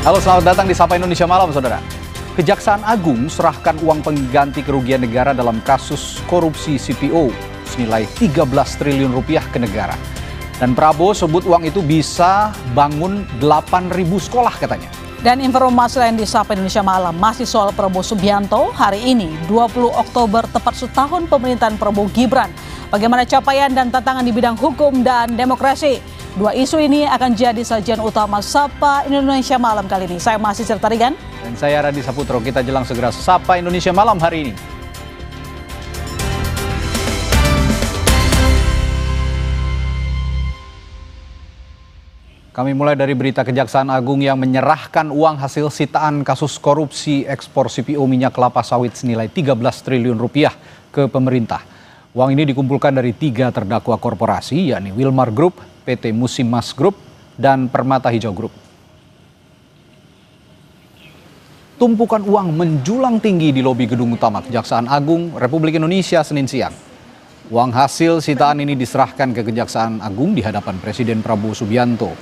Halo, selamat datang di Sapa Indonesia Malam, saudara. Kejaksaan Agung serahkan uang pengganti kerugian negara dalam kasus korupsi CPO senilai 13 triliun rupiah ke negara. Dan Prabowo sebut uang itu bisa bangun 8.000 sekolah katanya. Dan informasi lain di Sapa Indonesia Malam masih soal Prabowo Subianto. Hari ini 20 Oktober tepat setahun pemerintahan Prabowo Gibran. Bagaimana capaian dan tantangan di bidang hukum dan demokrasi? Dua isu ini akan jadi sajian utama Sapa Indonesia Malam kali ini. Saya masih Serta Rigan. Dan saya Radi Saputro. Kita jelang segera Sapa Indonesia Malam hari ini. Kami mulai dari berita Kejaksaan Agung yang menyerahkan uang hasil sitaan kasus korupsi ekspor CPO minyak kelapa sawit senilai 13 triliun rupiah ke pemerintah. Uang ini dikumpulkan dari 3 terdakwa korporasi, yakni Wilmar Group, PT Musimas Group, dan Permata Hijau Group. Tumpukan uang menjulang tinggi di lobi gedung utama Kejaksaan Agung Republik Indonesia Senin siang. Uang hasil sitaan ini diserahkan ke Kejaksaan Agung di hadapan Presiden Prabowo Subianto.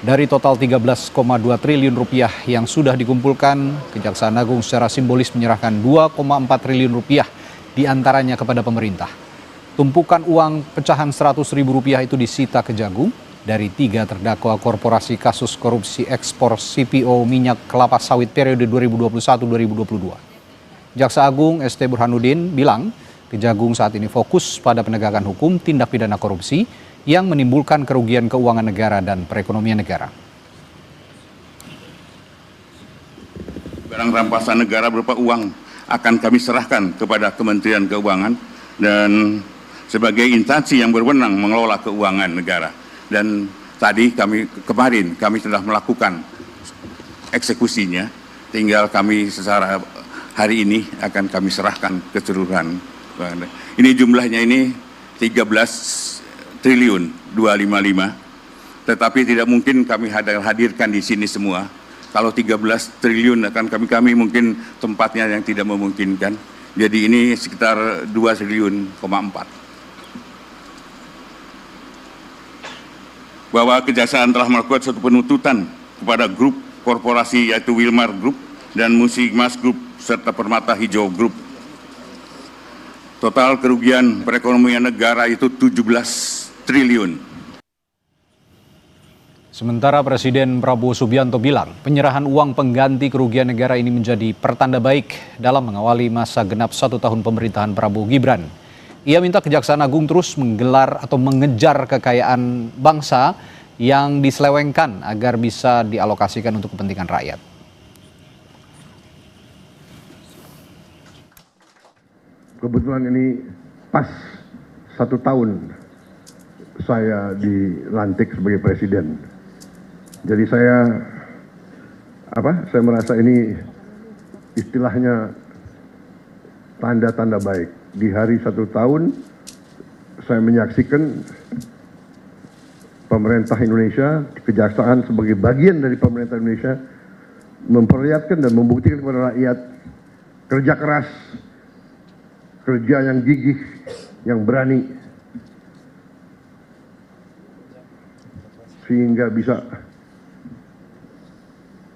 Dari total 13,2 triliun rupiah yang sudah dikumpulkan, Kejaksaan Agung secara simbolis menyerahkan 2,4 triliun rupiah diantaranya kepada pemerintah. Tumpukan uang pecahan Rp100.000 itu disita Kejagung dari 3 terdakwa korporasi kasus korupsi ekspor CPO minyak kelapa sawit periode 2021-2022. Jaksa Agung ST Burhanuddin bilang Kejagung saat ini fokus pada penegakan hukum tindak pidana korupsi yang menimbulkan kerugian keuangan negara dan perekonomian negara. Barang rampasan negara berupa uang akan kami serahkan kepada Kementerian Keuangan dan sebagai instansi yang berwenang mengelola keuangan negara. Dan kemarin kami sudah melakukan eksekusinya, tinggal kami secara hari ini akan kami serahkan keseluruhan. Ini jumlahnya ini 13 triliun 255, tetapi tidak mungkin kami hadirkan di sini semua. Kalau 13 triliun akan kami mungkin tempatnya yang tidak memungkinkan. Jadi ini sekitar 2,4 triliun. Bahwa Kejaksaan telah melakukan suatu penuntutan kepada grup korporasi yaitu Wilmar Group dan Musimas Group serta Permata Hijau Group. Total kerugian perekonomian negara itu 17 triliun. Sementara Presiden Prabowo Subianto bilang penyerahan uang pengganti kerugian negara ini menjadi pertanda baik dalam mengawali masa genap 1 tahun pemerintahan Prabowo Gibran. Ia minta Kejaksaan Agung terus menggelar atau mengejar kekayaan bangsa yang diselewengkan agar bisa dialokasikan untuk kepentingan rakyat. Kebetulan ini pas 1 tahun saya dilantik sebagai presiden. Jadi saya merasa ini istilahnya tanda-tanda baik. Di hari 1 tahun saya menyaksikan pemerintah Indonesia, kejaksaan sebagai bagian dari pemerintah Indonesia memperlihatkan dan membuktikan kepada rakyat kerja keras, kerja yang gigih, yang berani, sehingga bisa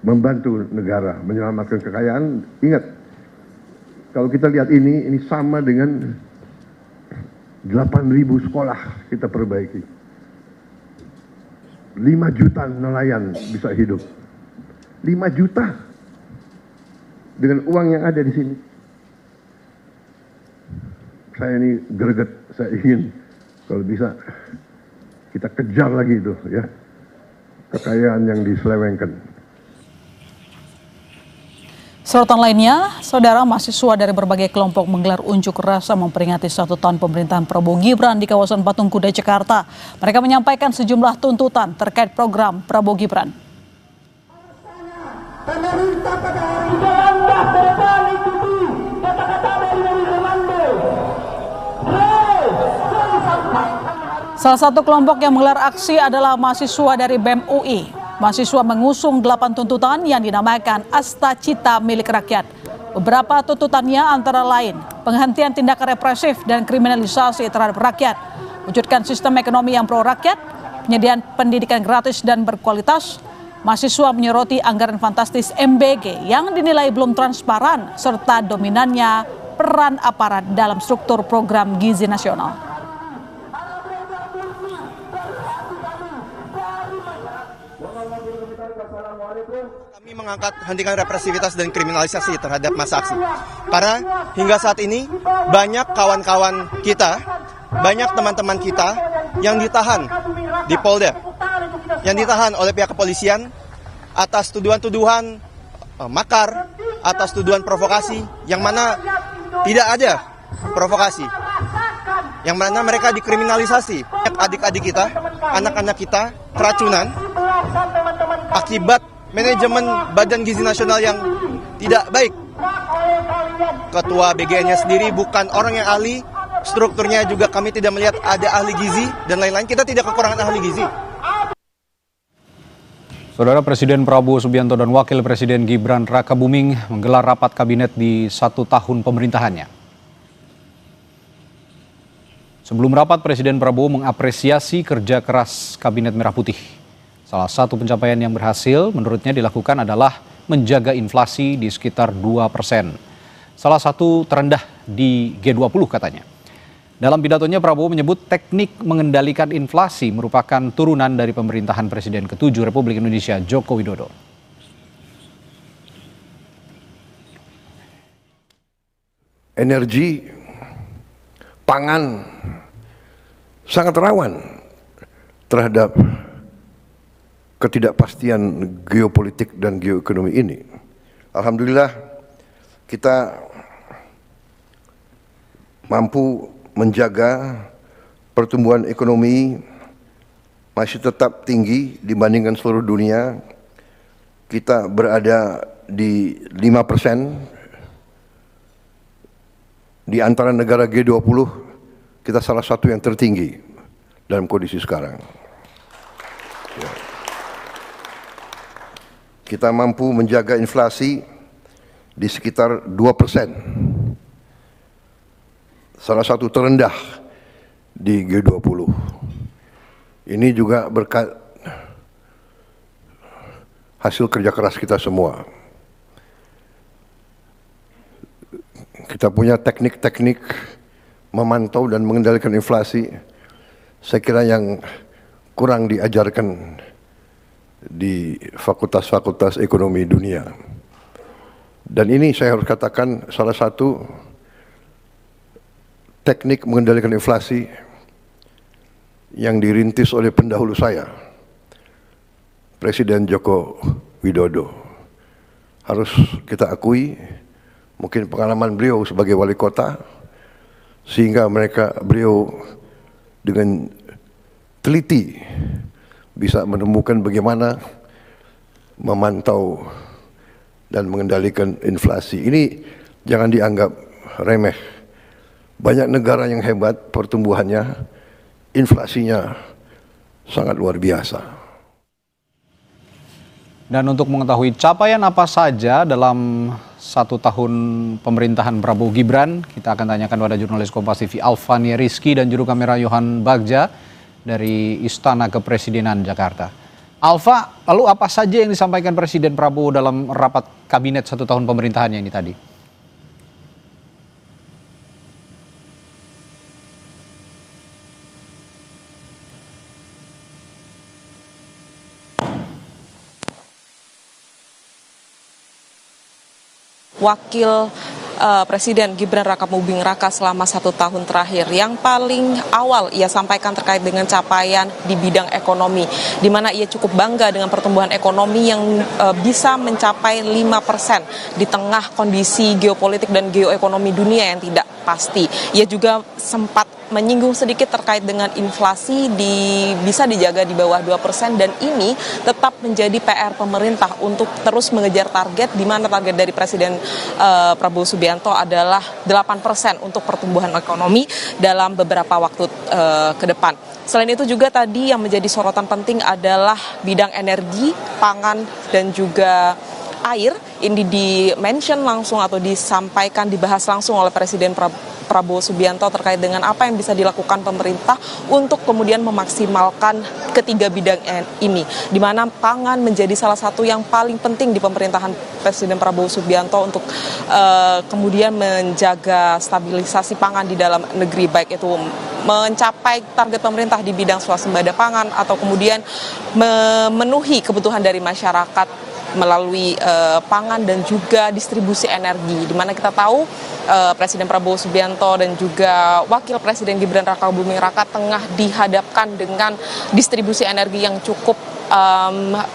membantu negara menyelamatkan kekayaan. Ingat, kalau kita lihat ini sama dengan 8.000 sekolah kita perbaiki. 5 juta nelayan bisa hidup. 5 juta dengan uang yang ada di sini. Saya ini greget, saya ingin kalau bisa kita kejar lagi itu ya, kekayaan yang diselewengkan. Sorotan lainnya, saudara, mahasiswa dari berbagai kelompok menggelar unjuk rasa memperingati 1 tahun pemerintahan Prabowo Gibran di kawasan Patung Kuda, Jakarta. Mereka menyampaikan sejumlah tuntutan terkait program Prabowo Gibran. Pemerintah pada hari ini anda ke depan ikuti kata-kata dari komando. Salah satu kelompok yang menggelar aksi adalah mahasiswa dari BEM UI. Mahasiswa mengusung 8 tuntutan yang dinamakan Asta Cita Milik Rakyat. Beberapa tuntutannya antara lain penghentian tindakan represif dan kriminalisasi terhadap rakyat, wujudkan sistem ekonomi yang pro rakyat, penyediaan pendidikan gratis dan berkualitas, Mahasiswa menyoroti anggaran fantastis MBG yang dinilai belum transparan serta dominannya peran aparat dalam struktur program gizi nasional. Kami mengangkat hentikan represivitas dan kriminalisasi terhadap massa aksi. Karena hingga saat ini banyak kawan-kawan kita, banyak teman-teman kita yang ditahan di Polda, yang ditahan oleh pihak kepolisian atas tuduhan-tuduhan makar, atas tuduhan provokasi, yang mana tidak ada provokasi, yang mana mereka dikriminalisasi. Adik-adik kita, anak-anak kita keracunan akibat manajemen Badan Gizi Nasional yang tidak baik. Ketua BGN-nya sendiri bukan orang yang ahli, strukturnya juga kami tidak melihat ada ahli gizi dan lain-lain. Kita tidak kekurangan ahli gizi. Saudara, Presiden Prabowo Subianto dan Wakil Presiden Gibran Rakabuming menggelar rapat kabinet di 1 tahun pemerintahannya. Sebelum rapat, Presiden Prabowo mengapresiasi kerja keras Kabinet Merah Putih. Salah satu pencapaian yang berhasil menurutnya dilakukan adalah menjaga inflasi di sekitar 2%. Salah satu terendah di G20 katanya. Dalam pidatonya Prabowo menyebut teknik mengendalikan inflasi merupakan turunan dari pemerintahan Presiden ke-7 Republik Indonesia Joko Widodo. Energi, pangan sangat rawan terhadap ketidakpastian geopolitik dan geoekonomi ini. Alhamdulillah kita mampu menjaga pertumbuhan ekonomi masih tetap tinggi dibandingkan seluruh dunia. Kita berada di 5%. Di antara negara G20, kita salah satu yang tertinggi dalam kondisi sekarang. Ya. Kita mampu menjaga inflasi di sekitar 2%. Salah satu terendah di G20. Ini juga berkat hasil kerja keras kita semua. Kita punya teknik-teknik memantau dan mengendalikan inflasi, saya kira yang kurang diajarkan di fakultas-fakultas ekonomi dunia. Dan ini saya harus katakan salah satu teknik mengendalikan inflasi yang dirintis oleh pendahulu saya, Presiden Joko Widodo. Harus kita akui, mungkin pengalaman beliau sebagai wali kota, sehingga beliau dengan teliti bisa menemukan bagaimana memantau dan mengendalikan inflasi. Ini jangan dianggap remeh. Banyak negara yang hebat pertumbuhannya, inflasinya sangat luar biasa. Dan untuk mengetahui capaian apa saja dalam 1 tahun pemerintahan Prabowo Gibran, kita akan tanyakan pada jurnalis Kompas TV Alfania Rizky dan juru kamera Yohan Bagja dari Istana Kepresidenan Jakarta. Alfa, lalu apa saja yang disampaikan Presiden Prabowo dalam rapat kabinet 1 tahun pemerintahannya ini tadi? Wakil Presiden Gibran Rakabuming Raka selama 1 tahun terakhir. Yang paling awal ia sampaikan terkait dengan capaian di bidang ekonomi, di mana ia cukup bangga dengan pertumbuhan ekonomi yang bisa mencapai 5% di tengah kondisi geopolitik dan geoekonomi dunia yang tidak pasti. Ia juga sempat menyinggung sedikit terkait dengan inflasi bisa dijaga di bawah 2% dan ini tetap menjadi PR pemerintah untuk terus mengejar target, di mana target dari Presiden Prabowo Subianto adalah 8% untuk pertumbuhan ekonomi dalam beberapa waktu ke depan. Selain itu juga tadi yang menjadi sorotan penting adalah bidang energi, pangan dan juga air. Ini di-mention langsung atau disampaikan, dibahas langsung oleh Presiden Prabowo Subianto terkait dengan apa yang bisa dilakukan pemerintah untuk kemudian memaksimalkan ketiga bidang ini, di mana pangan menjadi salah satu yang paling penting di pemerintahan Presiden Prabowo Subianto untuk kemudian menjaga stabilisasi pangan di dalam negeri, baik itu mencapai target pemerintah di bidang swasembada pangan atau kemudian memenuhi kebutuhan dari masyarakat melalui pangan dan juga distribusi energi, di mana kita tahu Presiden Prabowo Subianto dan juga Wakil Presiden Gibran Rakabuming Raka tengah dihadapkan dengan distribusi energi yang cukup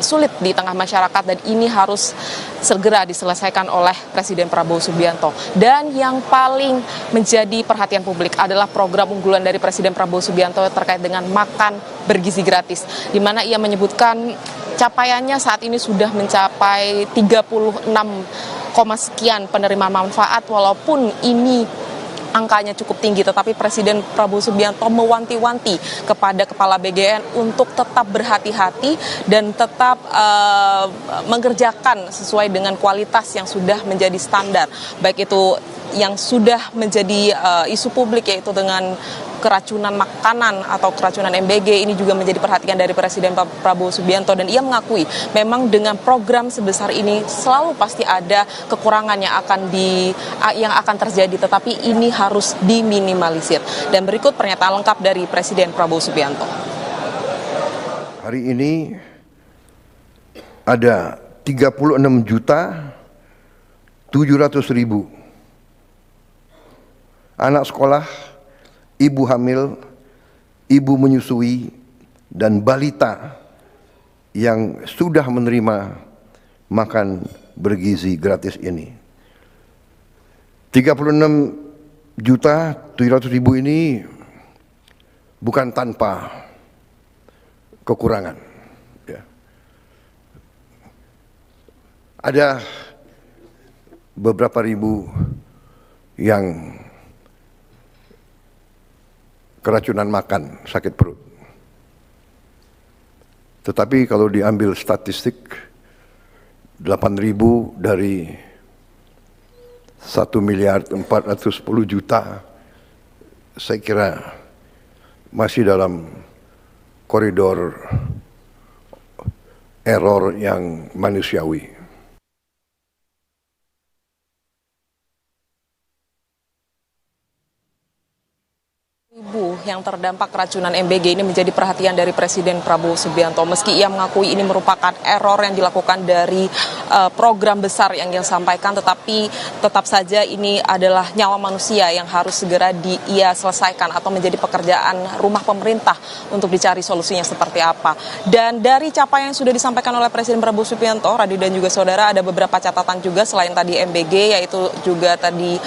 sulit di tengah masyarakat, dan ini harus segera diselesaikan oleh Presiden Prabowo Subianto. Dan yang paling menjadi perhatian publik adalah program unggulan dari Presiden Prabowo Subianto terkait dengan makan bergizi gratis, di mana ia menyebutkan capaiannya saat ini sudah mencapai 36, sekian penerima manfaat. Walaupun ini angkanya cukup tinggi, tetapi Presiden Prabowo Subianto mewanti-wanti kepada Kepala BGN untuk tetap berhati-hati dan tetap mengerjakan sesuai dengan kualitas yang sudah menjadi standar, baik itu yang sudah menjadi isu publik, yaitu dengan keracunan makanan atau keracunan MBG. Ini juga menjadi perhatian dari Presiden Prabowo Subianto, dan ia mengakui memang dengan program sebesar ini selalu pasti ada kekurangan yang akan terjadi, tetapi ini harus diminimalisir. Dan berikut pernyataan lengkap dari Presiden Prabowo Subianto. Hari ini ada 36.700.000 anak sekolah, ibu hamil, ibu menyusui, dan balita yang sudah menerima makan bergizi gratis ini. 36.700.000 ini bukan tanpa kekurangan. Ya. Ada beberapa ribu yang keracunan makan, sakit perut. Tetapi kalau diambil statistik, 8.000 dari 1.410.000.000, saya kira masih dalam koridor error yang manusiawi. Yang terdampak keracunan MBG ini menjadi perhatian dari Presiden Prabowo Subianto, meski ia mengakui ini merupakan error yang dilakukan dari program besar yang ia sampaikan, tetapi tetap saja ini adalah nyawa manusia yang harus segera ia selesaikan atau menjadi pekerjaan rumah pemerintah untuk dicari solusinya seperti apa. Dan dari capaian yang sudah disampaikan oleh Presiden Prabowo Subianto, Radi dan juga saudara, ada beberapa catatan juga selain tadi MBG, yaitu juga tadi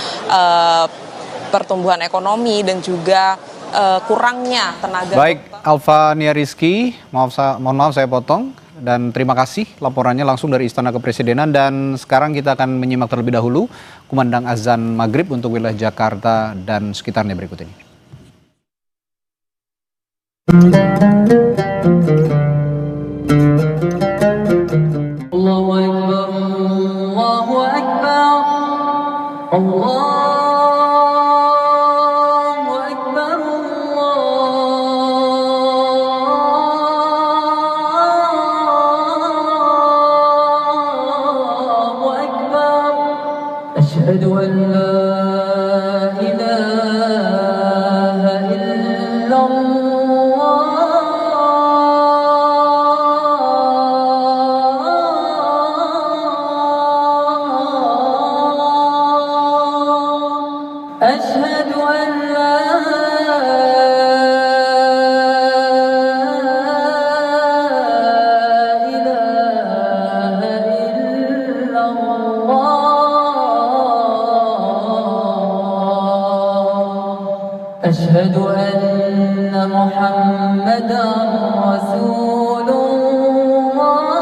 pertumbuhan ekonomi dan juga kurangnya tenaga. Baik, Alfa Nia Rizky, mohon maaf saya potong, dan terima kasih laporannya langsung dari Istana Kepresidenan. Dan sekarang kita akan menyimak terlebih dahulu kumandang azan maghrib untuk wilayah Jakarta dan sekitarnya berikut ini. Allahu Akbar, Allahu Akbar, Allah. أشهد أن لا إله إلا الله أشهد أن لا أشهد أن محمدا رسول الله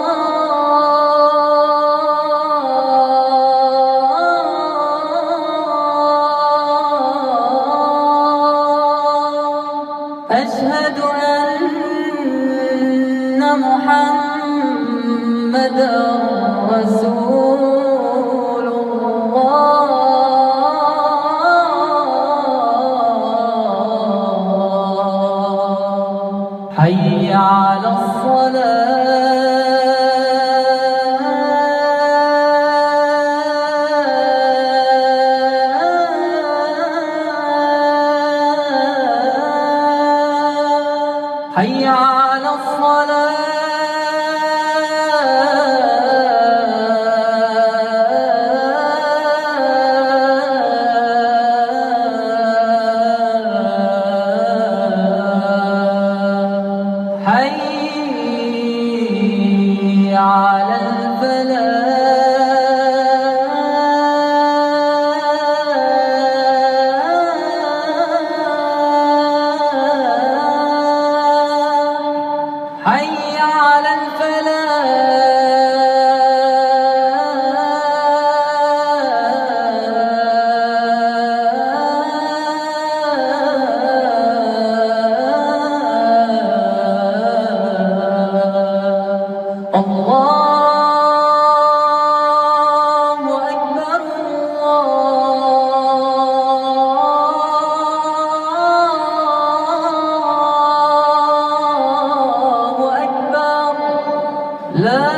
أشهد أن محمدا رسول الله حي على الصلاة حي على الصلاة حي على الفلاح حي على الفلاح الله أكبر الله أكبر لا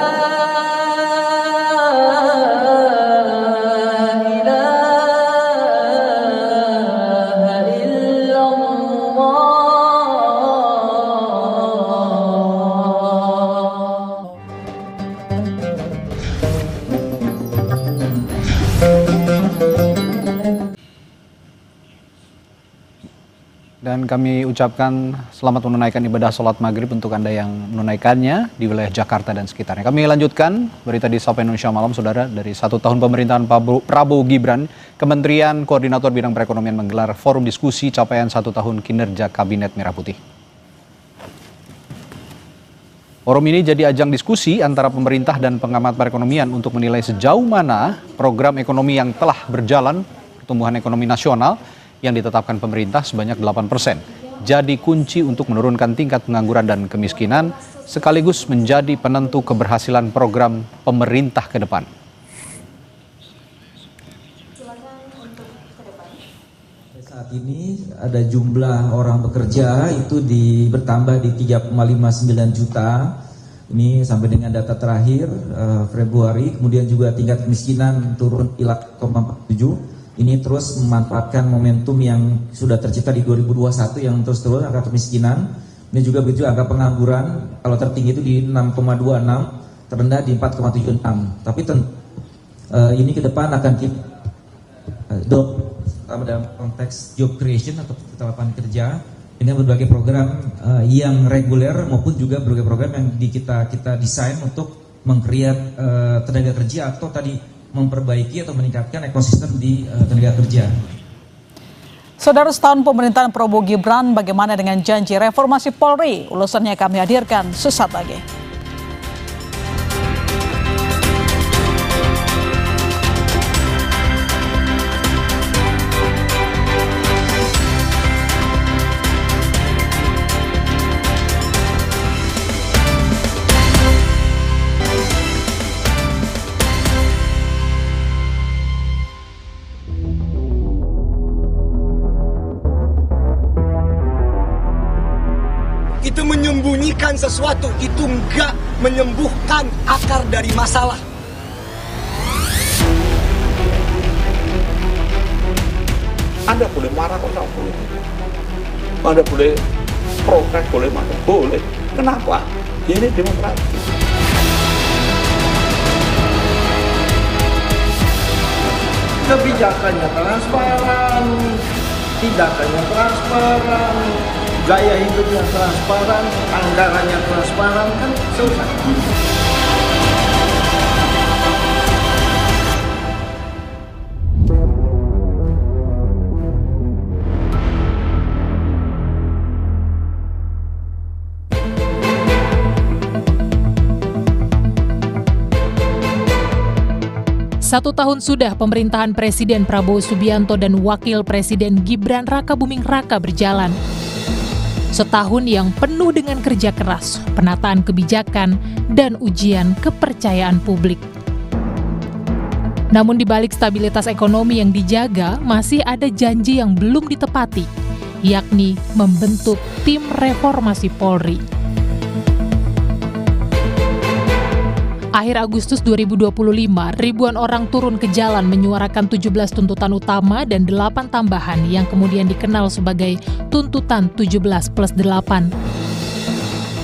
إله إلا الله. Dan kami ucapkan selamat menunaikan ibadah sholat maghrib untuk Anda yang menunaikannya di wilayah Jakarta dan sekitarnya. Kami lanjutkan berita di Sapa Indonesia Malam, Saudara. Dari 1 tahun pemerintahan Prabowo Gibran, Kementerian Koordinator Bidang Perekonomian menggelar forum diskusi capaian 1 tahun kinerja Kabinet Merah Putih. Forum ini jadi ajang diskusi antara pemerintah dan pengamat perekonomian untuk menilai sejauh mana program ekonomi yang telah berjalan, pertumbuhan ekonomi nasional yang ditetapkan pemerintah sebanyak 8%. Jadi kunci untuk menurunkan tingkat pengangguran dan kemiskinan, sekaligus menjadi penentu keberhasilan program pemerintah ke depan. Saat ini ada jumlah orang bekerja itu bertambah di 3,59 juta. Ini sampai dengan data terakhir Februari. Kemudian juga tingkat kemiskinan turun 4,47. Ini terus memanfaatkan momentum yang sudah tercipta di 2021 yang terus turun angka kemiskinan. Ini juga begitu angka pengangguran kalau tertinggi itu di 6,26, terendah di 4,76. Tapi ini ke depan akan kita dalam konteks job creation atau lapangan kerja dengan berbagai program yang reguler maupun juga berbagai program yang kita desain untuk meng-create tenaga kerja atau tadi memperbaiki atau meningkatkan ekosistem di tenaga kerja. Saudara, setahun pemerintahan Prabowo Gibran, bagaimana dengan janji reformasi Polri? Ulasannya kami hadirkan sesaat lagi. Itu menyembunyikan sesuatu, itu enggak menyembuhkan akar dari masalah. Anda boleh marah kok tak boleh. Anda boleh protes, boleh marah, boleh. Kenapa? Ini demokrasi. Kebijakannya transparan, tindakannya transparan, gaya hidupnya transparan, anggarannya transparan, kan selesai. Satu tahun sudah pemerintahan Presiden Prabowo Subianto dan Wakil Presiden Gibran Rakabuming Raka berjalan. Setahun yang penuh dengan kerja keras, penataan kebijakan, dan ujian kepercayaan publik. Namun di balik stabilitas ekonomi yang dijaga, masih ada janji yang belum ditepati, yakni membentuk tim reformasi Polri. Akhir Agustus 2025, ribuan orang turun ke jalan menyuarakan 17 tuntutan utama dan 8 tambahan yang kemudian dikenal sebagai tuntutan 17+8.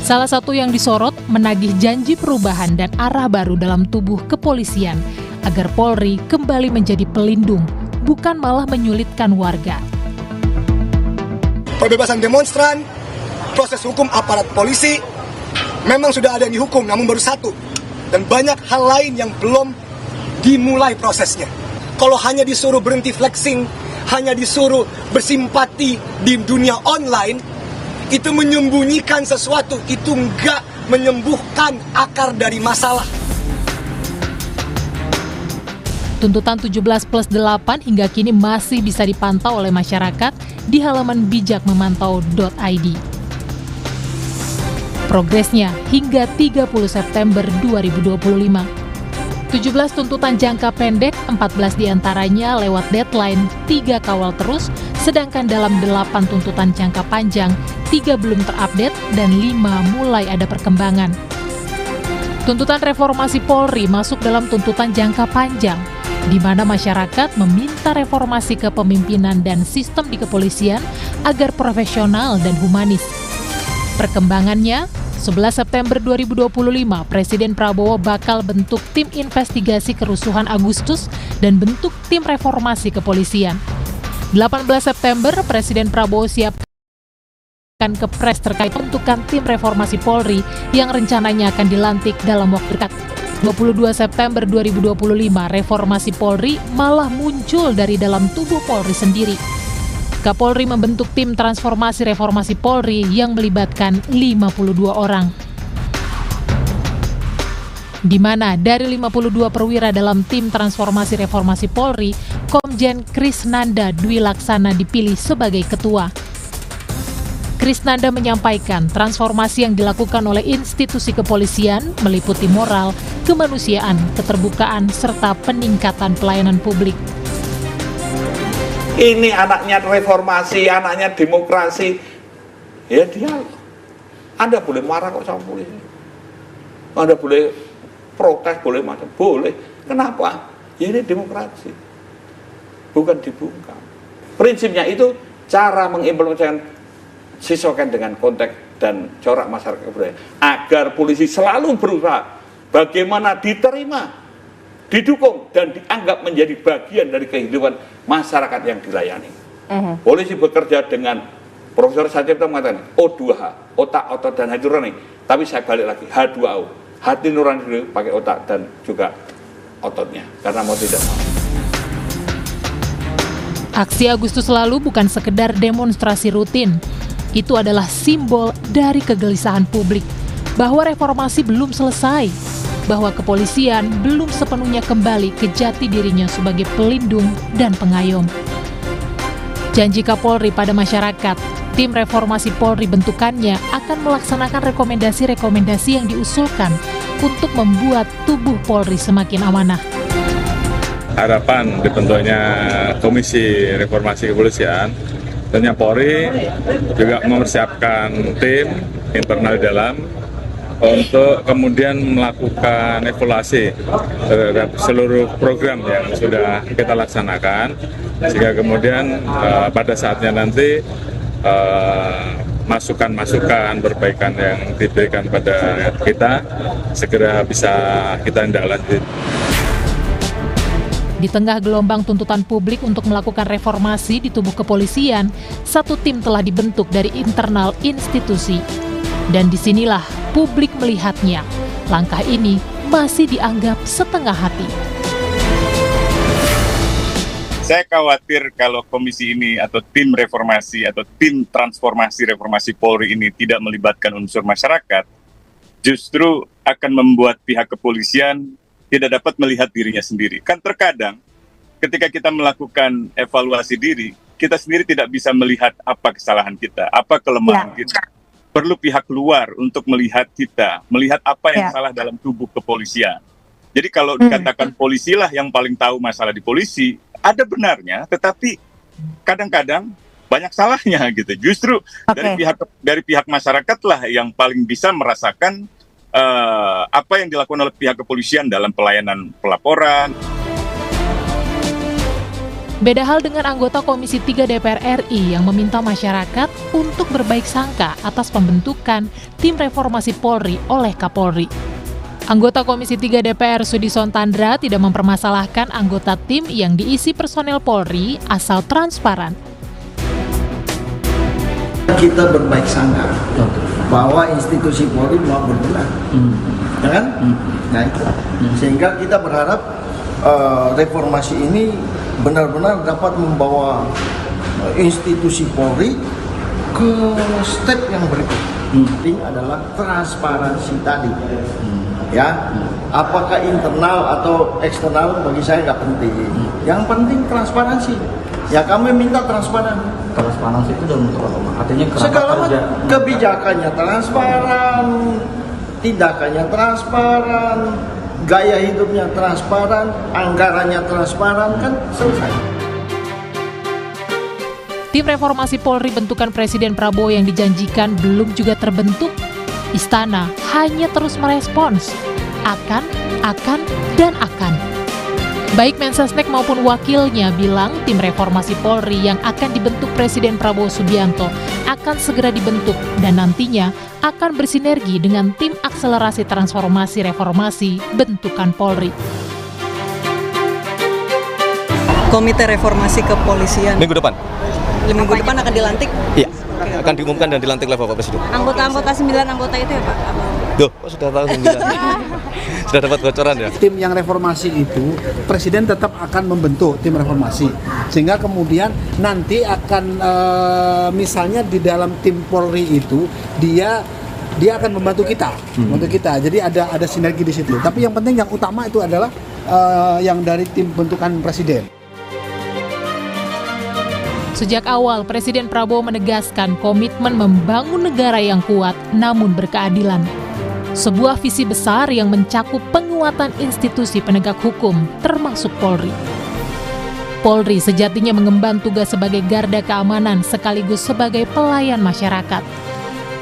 Salah satu yang disorot menagih janji perubahan dan arah baru dalam tubuh kepolisian agar Polri kembali menjadi pelindung, bukan malah menyulitkan warga. Pembebasan demonstran, proses hukum aparat polisi, memang sudah ada yang dihukum, namun baru 1. Dan banyak hal lain yang belum dimulai prosesnya. Kalau hanya disuruh berhenti flexing, hanya disuruh bersimpati di dunia online, itu menyembunyikan sesuatu, itu enggak menyembuhkan akar dari masalah. Tuntutan 17+8 hingga kini masih bisa dipantau oleh masyarakat di halaman bijakmemantau.id. Progresnya hingga 30 September 2025. 17 tuntutan jangka pendek, 14 diantaranya lewat deadline, 3 kawal terus, sedangkan dalam 8 tuntutan jangka panjang, 3 belum terupdate dan 5 mulai ada perkembangan. Tuntutan reformasi Polri masuk dalam tuntutan jangka panjang, di mana masyarakat meminta reformasi kepemimpinan dan sistem di kepolisian agar profesional dan humanis. Perkembangannya, 11 September 2025, Presiden Prabowo bakal bentuk tim investigasi kerusuhan Agustus dan bentuk tim reformasi kepolisian. 18 September, Presiden Prabowo siapkan kepres terkait bentukan tim reformasi Polri yang rencananya akan dilantik dalam waktu dekat. 22 September 2025, reformasi Polri malah muncul dari dalam tubuh Polri sendiri. Kapolri membentuk tim transformasi reformasi Polri yang melibatkan 52 orang. Di mana dari 52 perwira dalam tim transformasi reformasi Polri, Komjen Krisnanda Dwi Laksana dipilih sebagai ketua. Krisnanda menyampaikan transformasi yang dilakukan oleh institusi kepolisian meliputi moral, kemanusiaan, keterbukaan, serta peningkatan pelayanan publik. Ini anaknya reformasi, anaknya demokrasi. Ya dia, Anda boleh marah kok sama polisi. Anda boleh protes, boleh macam, boleh. Kenapa? Ya ini demokrasi. Bukan dibungkam. Prinsipnya itu cara mengimplementasikan sesuaikan dengan konteks dan corak masyarakat budaya. Agar polisi selalu berusaha bagaimana diterima, didukung dan dianggap menjadi bagian dari kehidupan masyarakat yang dilayani. Polisi bekerja dengan Profesor Satipto mengatakan O2H, otak, otot dan hati nurani. Tapi saya balik lagi H2O, hati nurani dulu pakai otak dan juga ototnya karena mau tidak mau. Aksi Agustus lalu bukan sekedar demonstrasi rutin. Itu adalah simbol dari kegelisahan publik bahwa reformasi belum selesai, bahwa kepolisian belum sepenuhnya kembali ke jati dirinya sebagai pelindung dan pengayom. Janji Kapolri pada masyarakat, tim reformasi Polri bentukannya akan melaksanakan rekomendasi-rekomendasi yang diusulkan untuk membuat tubuh Polri semakin amanah. Harapan dibentuknya Komisi Reformasi Kepolisian, tentunya Polri juga mempersiapkan tim internal di dalam untuk kemudian melakukan evaluasi terhadap seluruh program yang sudah kita laksanakan, sehingga kemudian pada saatnya nanti masukan-masukan perbaikan yang diberikan pada kita segera bisa kita tindak lanjut. Di tengah gelombang tuntutan publik untuk melakukan reformasi di tubuh kepolisian, satu tim telah dibentuk dari internal institusi. Dan disinilah publik melihatnya. Langkah ini masih dianggap setengah hati. Saya khawatir kalau komisi ini atau tim reformasi atau tim transformasi reformasi Polri ini tidak melibatkan unsur masyarakat, justru akan membuat pihak kepolisian tidak dapat melihat dirinya sendiri. Kan terkadang ketika kita melakukan evaluasi diri, kita sendiri tidak bisa melihat apa kesalahan kita, apa kelemahan kita. Perlu pihak luar untuk melihat kita, melihat apa yang salah dalam tubuh kepolisian. Jadi kalau dikatakan polisilah yang paling tahu masalah di polisi, ada benarnya, tetapi kadang-kadang banyak salahnya gitu. Justru dari pihak masyarakatlah yang paling bisa merasakan apa yang dilakukan oleh pihak kepolisian dalam pelayanan pelaporan. Beda hal dengan anggota Komisi 3 DPR RI yang meminta masyarakat untuk berbaik sangka atas pembentukan tim reformasi Polri oleh Kapolri. Anggota Komisi 3 DPR Sudison Tandra tidak mempermasalahkan anggota tim yang diisi personel Polri asal transparan. Kita berbaik sangka bahwa institusi Polri mau bergerak, ya kan? Nah, itu. Sehingga kita berharap reformasi ini benar-benar dapat membawa institusi Polri ke step yang berikut. Penting adalah transparansi tadi. Ya, apakah internal atau eksternal bagi saya nggak penting. Yang penting transparansi. Ya, kami minta transparan. Transparansi itu dalam bentuk apa? Artinya segala macam kebijakannya transparan, tindakannya transparan, gaya hidupnya transparan, anggarannya transparan, kan selesai. Tim reformasi Polri bentukan Presiden Prabowo yang dijanjikan belum juga terbentuk. Istana hanya terus merespons, akan, dan akan. Baik Mensesnek maupun wakilnya bilang tim reformasi Polri yang akan dibentuk Presiden Prabowo Subianto akan segera dibentuk dan nantinya akan bersinergi dengan tim akselerasi transformasi reformasi bentukan Polri. Komite Reformasi Kepolisian. Minggu depan Minggu depan akan dilantik? Iya, akan diumumkan dan dilantik oleh Bapak Presiden. Anggota-anggota 9 anggota itu ya Pak? Duh, kok sudah tahu 9? Sudah dapat bocoran ya? Tim yang reformasi itu, Presiden tetap akan membentuk tim reformasi. Sehingga kemudian nanti akan misalnya di dalam tim Polri itu, dia akan membantu kita. Jadi ada sinergi di situ. Tapi yang penting yang utama itu adalah yang dari tim bentukan Presiden. Sejak awal, Presiden Prabowo menegaskan komitmen membangun negara yang kuat namun berkeadilan. Sebuah visi besar yang mencakup penguatan institusi penegak hukum, termasuk Polri. Polri sejatinya mengemban tugas sebagai garda keamanan sekaligus sebagai pelayan masyarakat.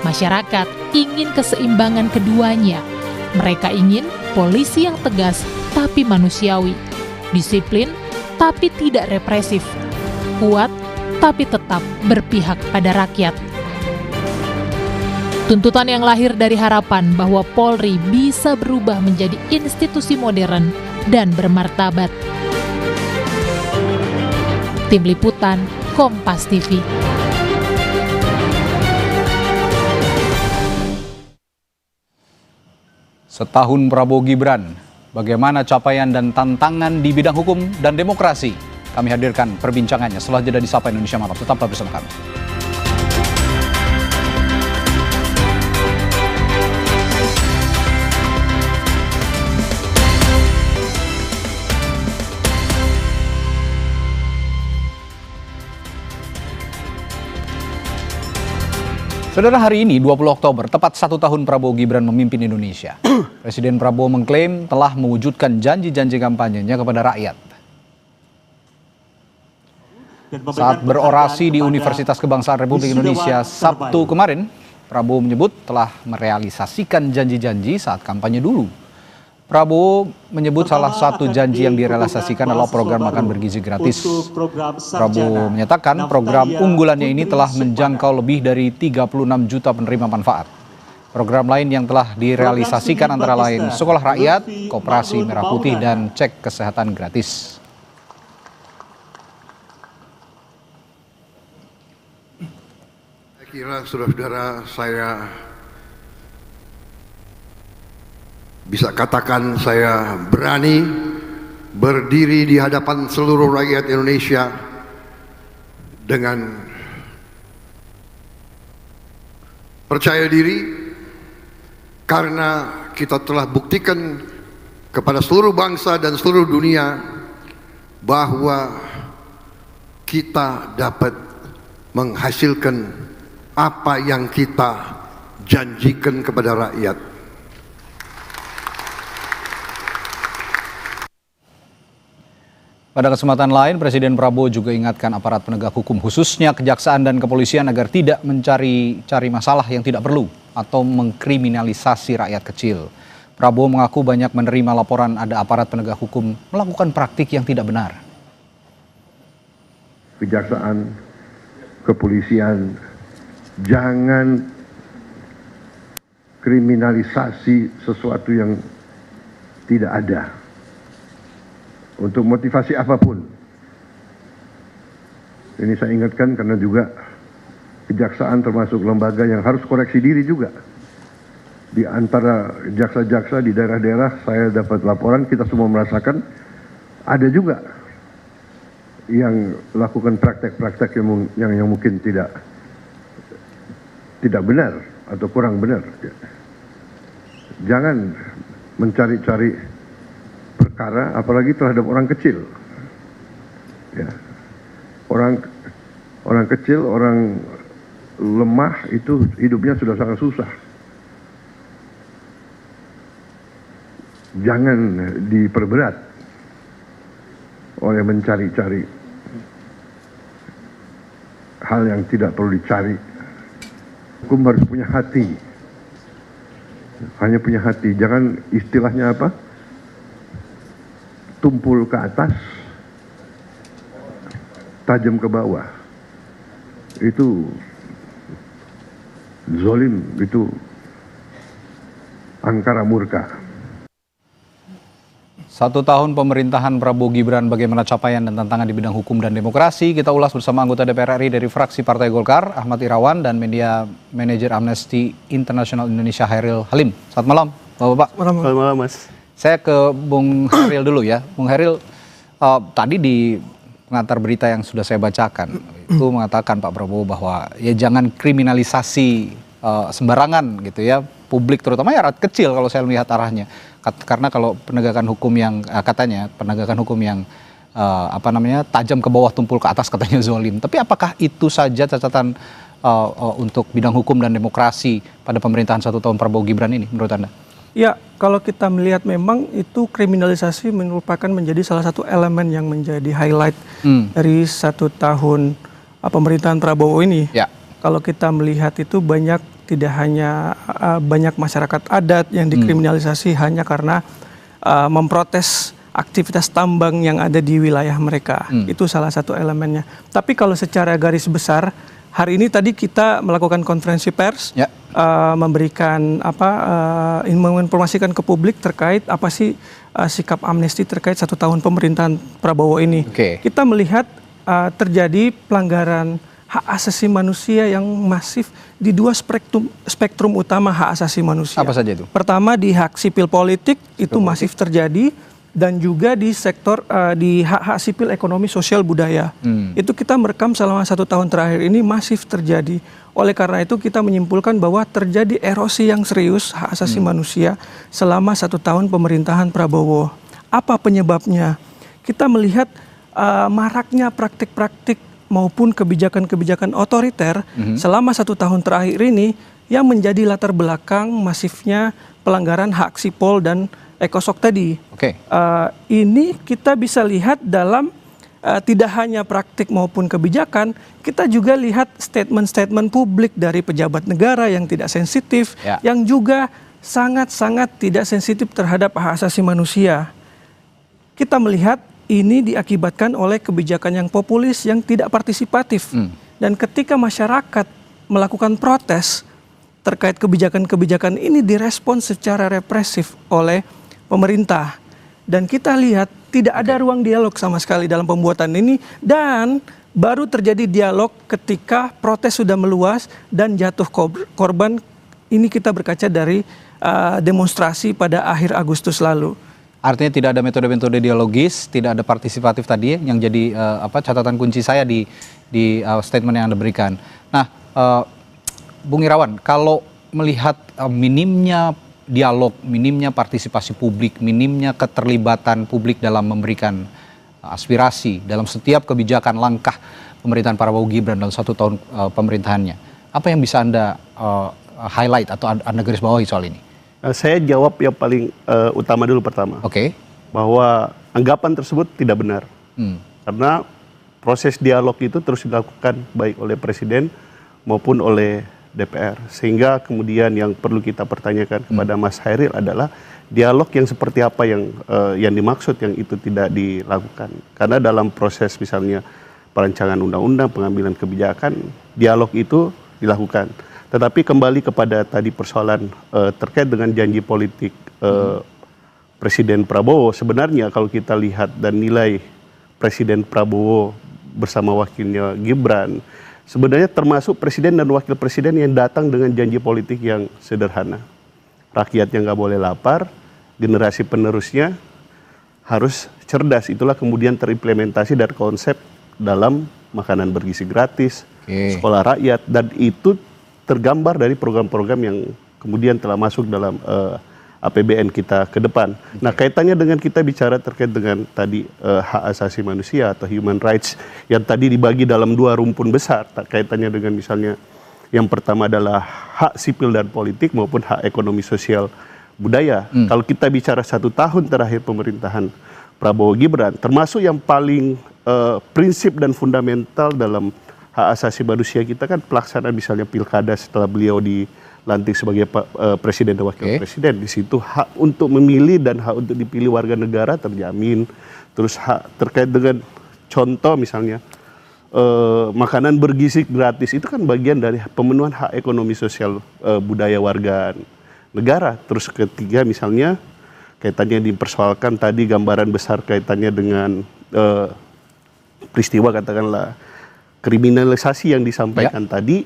Masyarakat ingin keseimbangan keduanya. Mereka ingin polisi yang tegas tapi manusiawi, disiplin tapi tidak represif, kuat tapi tetap berpihak pada rakyat. Tuntutan yang lahir dari harapan bahwa Polri bisa berubah menjadi institusi modern dan bermartabat. Tim Liputan, Kompas TV. Setahun Prabowo Gibran, bagaimana capaian dan tantangan di bidang hukum dan demokrasi? Kami hadirkan perbincangannya setelah jeda di Sapa Indonesia Malam. Tetaplah bersama kami. Saudara, hari ini 20 Oktober, tepat 1 tahun Prabowo Gibran memimpin Indonesia. Presiden Prabowo mengklaim telah mewujudkan janji-janji kampanyenya kepada rakyat. Saat berorasi di Universitas Kebangsaan Republik Indonesia Sabtu kemarin, Prabowo menyebut telah merealisasikan janji-janji saat kampanye dulu. Prabowo menyebut salah satu janji yang direalisasikan adalah program makan bergizi gratis. Prabowo menyatakan program unggulannya ini telah menjangkau lebih dari 36 juta penerima manfaat. Program lain yang telah direalisasikan antara lain Sekolah Rakyat, Koperasi Merah Putih, dan Cek Kesehatan Gratis. Kira saudara-saudara, saya bisa katakan saya berani berdiri di hadapan seluruh rakyat Indonesia dengan percaya diri karena kita telah buktikan kepada seluruh bangsa dan seluruh dunia bahwa kita dapat menghasilkan apa yang kita janjikan kepada rakyat. Pada kesempatan lain, Presiden Prabowo juga ingatkan aparat penegak hukum, khususnya kejaksaan dan kepolisian, agar tidak mencari masalah yang tidak perlu atau mengkriminalisasi rakyat kecil. Prabowo mengaku banyak menerima laporan ada aparat penegak hukum melakukan praktik yang tidak benar. Kejaksaan, kepolisian, jangan kriminalisasi sesuatu yang tidak ada. Untuk motivasi apapun. Ini saya ingatkan karena juga kejaksaan termasuk lembaga yang harus koreksi diri juga. Di antara jaksa-jaksa di daerah-daerah saya dapat laporan, kita semua merasakan ada juga yang lakukan praktek-praktek yang mungkin tidak benar atau kurang benar. Jangan mencari-cari perkara, apalagi terhadap orang kecil. Ya. Orang kecil, orang lemah itu hidupnya sudah sangat susah. Jangan diperberat oleh mencari-cari hal yang tidak perlu dicari. Hukum harus punya hati. Hanya punya hati. Jangan istilahnya apa? Tumpul ke atas, tajam ke bawah. Itu zolim, itu angkara murka. 1 tahun pemerintahan Prabowo Gibran, bagaimana capaian dan tantangan di bidang hukum dan demokrasi? Kita ulas bersama anggota DPR RI dari fraksi Partai Golkar, Ahmad Irawan, dan media manajer Amnesty International Indonesia, Hairil Halim. Selamat malam, Bapak-Bapak. Selamat malam, Mas. Saya ke Bung Hairil dulu ya. Bung Hairil, tadi di pengantar berita yang sudah saya bacakan, itu mengatakan Pak Prabowo bahwa ya jangan kriminalisasi sembarangan gitu ya, publik terutama ya rakyat kecil kalau saya melihat arahnya. Karena kalau penegakan hukum yang katanya penegakan hukum yang tajam ke bawah tumpul ke atas katanya zolim. Tapi apakah itu saja catatan untuk bidang hukum dan demokrasi pada pemerintahan 1 tahun Prabowo Gibran ini menurut Anda? Ya, kalau kita melihat memang itu kriminalisasi merupakan menjadi salah satu elemen yang menjadi highlight dari 1 tahun pemerintahan Prabowo ini. Ya. Kalau kita melihat itu tidak hanya banyak masyarakat adat yang dikriminalisasi hanya karena memprotes aktivitas tambang yang ada di wilayah mereka. Itu salah satu elemennya. Tapi kalau secara garis besar, hari ini tadi kita melakukan konferensi pers, memberikan menginformasikan ke publik terkait apa sih sikap Amnesty terkait 1 tahun pemerintahan Prabowo ini. Kita melihat terjadi pelanggaran hak asasi manusia yang masif di 2 spektrum utama hak asasi manusia. Apa saja itu? Pertama di hak sipil politik itu masif terjadi, dan juga di sektor di hak-hak sipil ekonomi sosial budaya. Itu kita merekam selama 1 tahun terakhir ini masif terjadi. Oleh karena itu kita menyimpulkan bahwa terjadi erosi yang serius hak asasi manusia selama 1 tahun pemerintahan Prabowo. Apa penyebabnya? Kita melihat maraknya praktik-praktik maupun kebijakan-kebijakan otoriter selama 1 tahun terakhir ini yang menjadi latar belakang masifnya pelanggaran hak sipol dan ekosok tadi. Ini kita bisa lihat dalam tidak hanya praktik maupun kebijakan, kita juga lihat statement-statement publik dari pejabat negara yang tidak sensitif, yang juga sangat-sangat tidak sensitif terhadap hak asasi manusia. Kita melihat ini diakibatkan oleh kebijakan yang populis yang tidak partisipatif. Dan ketika masyarakat melakukan protes terkait kebijakan-kebijakan ini direspons secara represif oleh pemerintah. Dan kita lihat tidak ada ruang dialog sama sekali dalam pembuatan ini, dan baru terjadi dialog ketika protes sudah meluas dan jatuh korban. Ini kita berkaca dari demonstrasi pada akhir Agustus lalu. Artinya tidak ada metode-metode dialogis, tidak ada partisipatif tadi yang jadi catatan kunci saya di statement yang Anda berikan. Nah, Bung Irawan, kalau melihat minimnya dialog, minimnya partisipasi publik, minimnya keterlibatan publik dalam memberikan aspirasi dalam setiap kebijakan langkah pemerintahan Prabowo Gibran dalam 1 tahun pemerintahannya, apa yang bisa Anda highlight atau Anda garis bawahi soal ini? Saya jawab yang paling utama dulu pertama. Bahwa anggapan tersebut tidak benar. Karena proses dialog itu terus dilakukan baik oleh Presiden maupun oleh DPR. Sehingga kemudian yang perlu kita pertanyakan kepada Mas Hairil adalah dialog yang seperti apa yang dimaksud yang itu tidak dilakukan. Karena dalam proses misalnya perancangan undang-undang, pengambilan kebijakan, dialog itu dilakukan. Tetapi kembali kepada tadi persoalan terkait dengan janji politik Presiden Prabowo, sebenarnya kalau kita lihat dan nilai Presiden Prabowo bersama wakilnya Gibran, sebenarnya termasuk presiden dan wakil presiden yang datang dengan janji politik yang sederhana. Rakyatnya nggak boleh lapar, generasi penerusnya harus cerdas. Itulah kemudian terimplementasi dari konsep dalam makanan bergizi gratis, sekolah rakyat, dan itu tergambar dari program-program yang kemudian telah masuk dalam APBN kita ke depan. Nah, kaitannya dengan kita bicara terkait dengan tadi hak asasi manusia atau human rights yang tadi dibagi dalam dua rumpun besar, kaitannya dengan misalnya yang pertama adalah hak sipil dan politik maupun hak ekonomi sosial budaya. Kalau kita bicara 1 tahun terakhir pemerintahan Prabowo Gibran, termasuk yang paling prinsip dan fundamental dalam hak asasi manusia kita kan pelaksanaan misalnya pilkada setelah beliau dilantik sebagai presiden dan wakil presiden. Di situ hak untuk memilih dan hak untuk dipilih warga negara terjamin. Terus hak terkait dengan contoh misalnya makanan bergizi gratis itu kan bagian dari pemenuhan hak ekonomi sosial budaya warga negara. Terus ketiga misalnya kaitannya dipersoalkan tadi gambaran besar kaitannya dengan peristiwa katakanlah kriminalisasi yang disampaikan tadi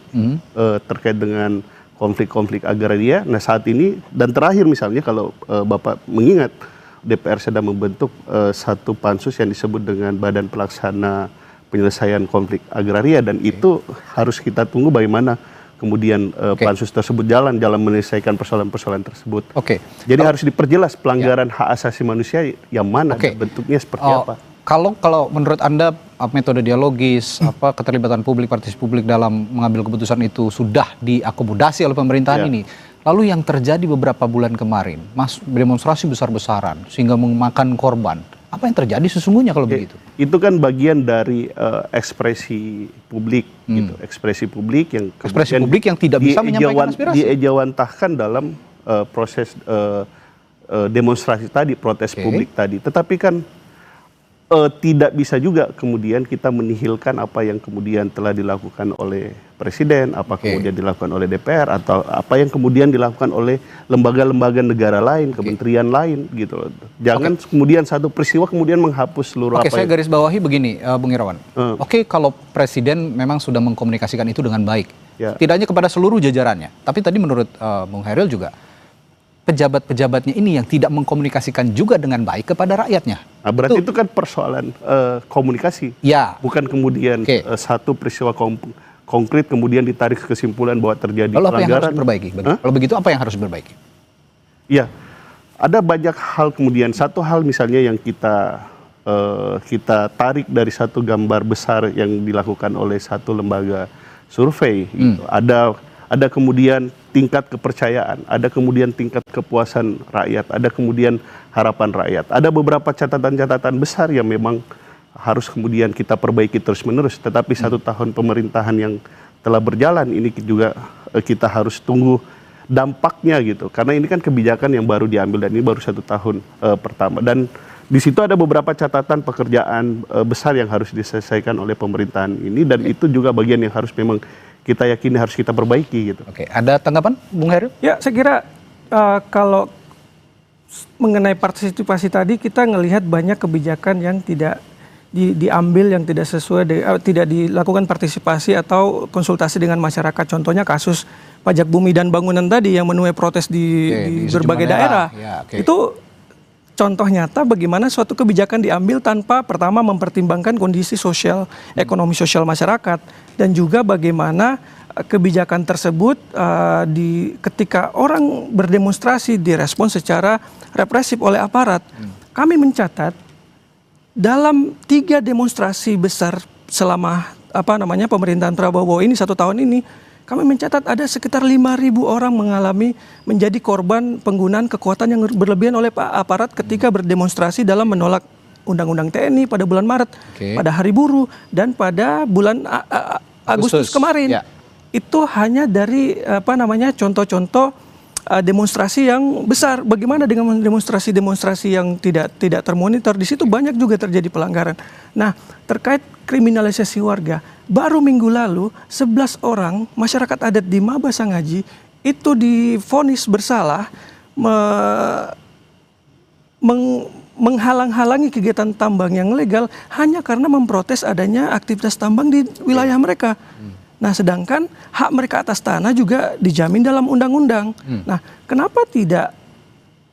terkait dengan konflik-konflik agraria. Nah saat ini dan terakhir misalnya kalau Bapak mengingat DPR sedang membentuk satu pansus yang disebut dengan Badan Pelaksana Penyelesaian Konflik Agraria dan itu harus kita tunggu bagaimana kemudian pansus tersebut jalan dalam menyelesaikan persoalan-persoalan tersebut. Jadi harus diperjelas pelanggaran hak asasi manusia yang mana dan bentuknya seperti apa. Kalau menurut Anda metode dialogis, keterlibatan publik, partisipasi publik dalam mengambil keputusan itu sudah diakomodasi oleh pemerintahan ini. Lalu yang terjadi beberapa bulan kemarin, demonstrasi besar-besaran sehingga memakan korban. Apa yang terjadi sesungguhnya kalau begitu? Itu kan bagian dari ekspresi publik, gitu. Ekspresi publik yang ekspresi publik yang tidak bisa menyampaikan aspirasi. Diejawantahkan dalam proses demonstrasi tadi, protes publik tadi. Tetapi kan tidak bisa juga kemudian kita menihilkan apa yang kemudian telah dilakukan oleh Presiden, apa kemudian dilakukan oleh DPR, atau apa yang kemudian dilakukan oleh lembaga-lembaga negara lain, kementerian lain, gitu loh. Jangan kemudian satu peristiwa kemudian menghapus seluruh apa saya garis bawahi begini, Bung Irawan. Kalau Presiden memang sudah mengkomunikasikan itu dengan baik, tidak hanya kepada seluruh jajarannya, tapi tadi menurut Bung Hairil juga, pejabat-pejabatnya ini yang tidak mengkomunikasikan juga dengan baik kepada rakyatnya. Nah, berarti itu kan persoalan komunikasi. Bukan kemudian satu peristiwa konkret kemudian ditarik kesimpulan bahwa terjadi pelanggaran. Lalu apa yang harus diperbaiki? Kalau begitu apa yang harus diperbaiki? Ya, ada banyak hal kemudian. Satu hal misalnya yang kita tarik dari satu gambar besar yang dilakukan oleh satu lembaga survei. Gitu. Ada kemudian tingkat kepercayaan, ada kemudian tingkat kepuasan rakyat, ada kemudian harapan rakyat. Ada beberapa catatan-catatan besar yang memang harus kemudian kita perbaiki terus-menerus. Tetapi 1 tahun pemerintahan yang telah berjalan ini juga kita harus tunggu dampaknya gitu. Karena ini kan kebijakan yang baru diambil dan ini baru 1 tahun pertama. Dan di situ ada beberapa catatan pekerjaan besar yang harus diselesaikan oleh pemerintahan ini dan itu juga bagian yang harus memang kita yakini harus kita perbaiki gitu. Ada tanggapan Bung Hairil? Ya, saya kira kalau mengenai partisipasi tadi kita ngelihat banyak kebijakan yang tidak diambil, yang tidak sesuai, tidak dilakukan partisipasi atau konsultasi dengan masyarakat. Contohnya kasus pajak bumi dan bangunan tadi yang menuai protes di berbagai daerah. Itu contoh nyata bagaimana suatu kebijakan diambil tanpa pertama mempertimbangkan kondisi sosial, ekonomi sosial masyarakat, dan juga bagaimana kebijakan tersebut ketika orang berdemonstrasi direspons secara represif oleh aparat. Kami mencatat dalam 3 demonstrasi besar selama pemerintahan Prabowo ini 1 tahun ini, kami mencatat ada sekitar 5.000 orang menjadi korban penggunaan kekuatan yang berlebihan oleh aparat ketika berdemonstrasi dalam menolak Undang-Undang TNI pada bulan Maret, pada Hari Buruh, dan pada bulan Agustus kemarin. Itu hanya dari contoh-contoh demonstrasi yang besar. Bagaimana dengan demonstrasi-demonstrasi yang tidak termonitor? Di situ banyak juga terjadi pelanggaran. Nah, terkait kriminalisasi warga, baru minggu lalu 11 orang masyarakat adat di Mabasangaji itu divonis bersalah menghalang-halangi kegiatan tambang yang legal hanya karena memprotes adanya aktivitas tambang di wilayah mereka. Nah, sedangkan hak mereka atas tanah juga dijamin dalam undang-undang. Nah, kenapa tidak?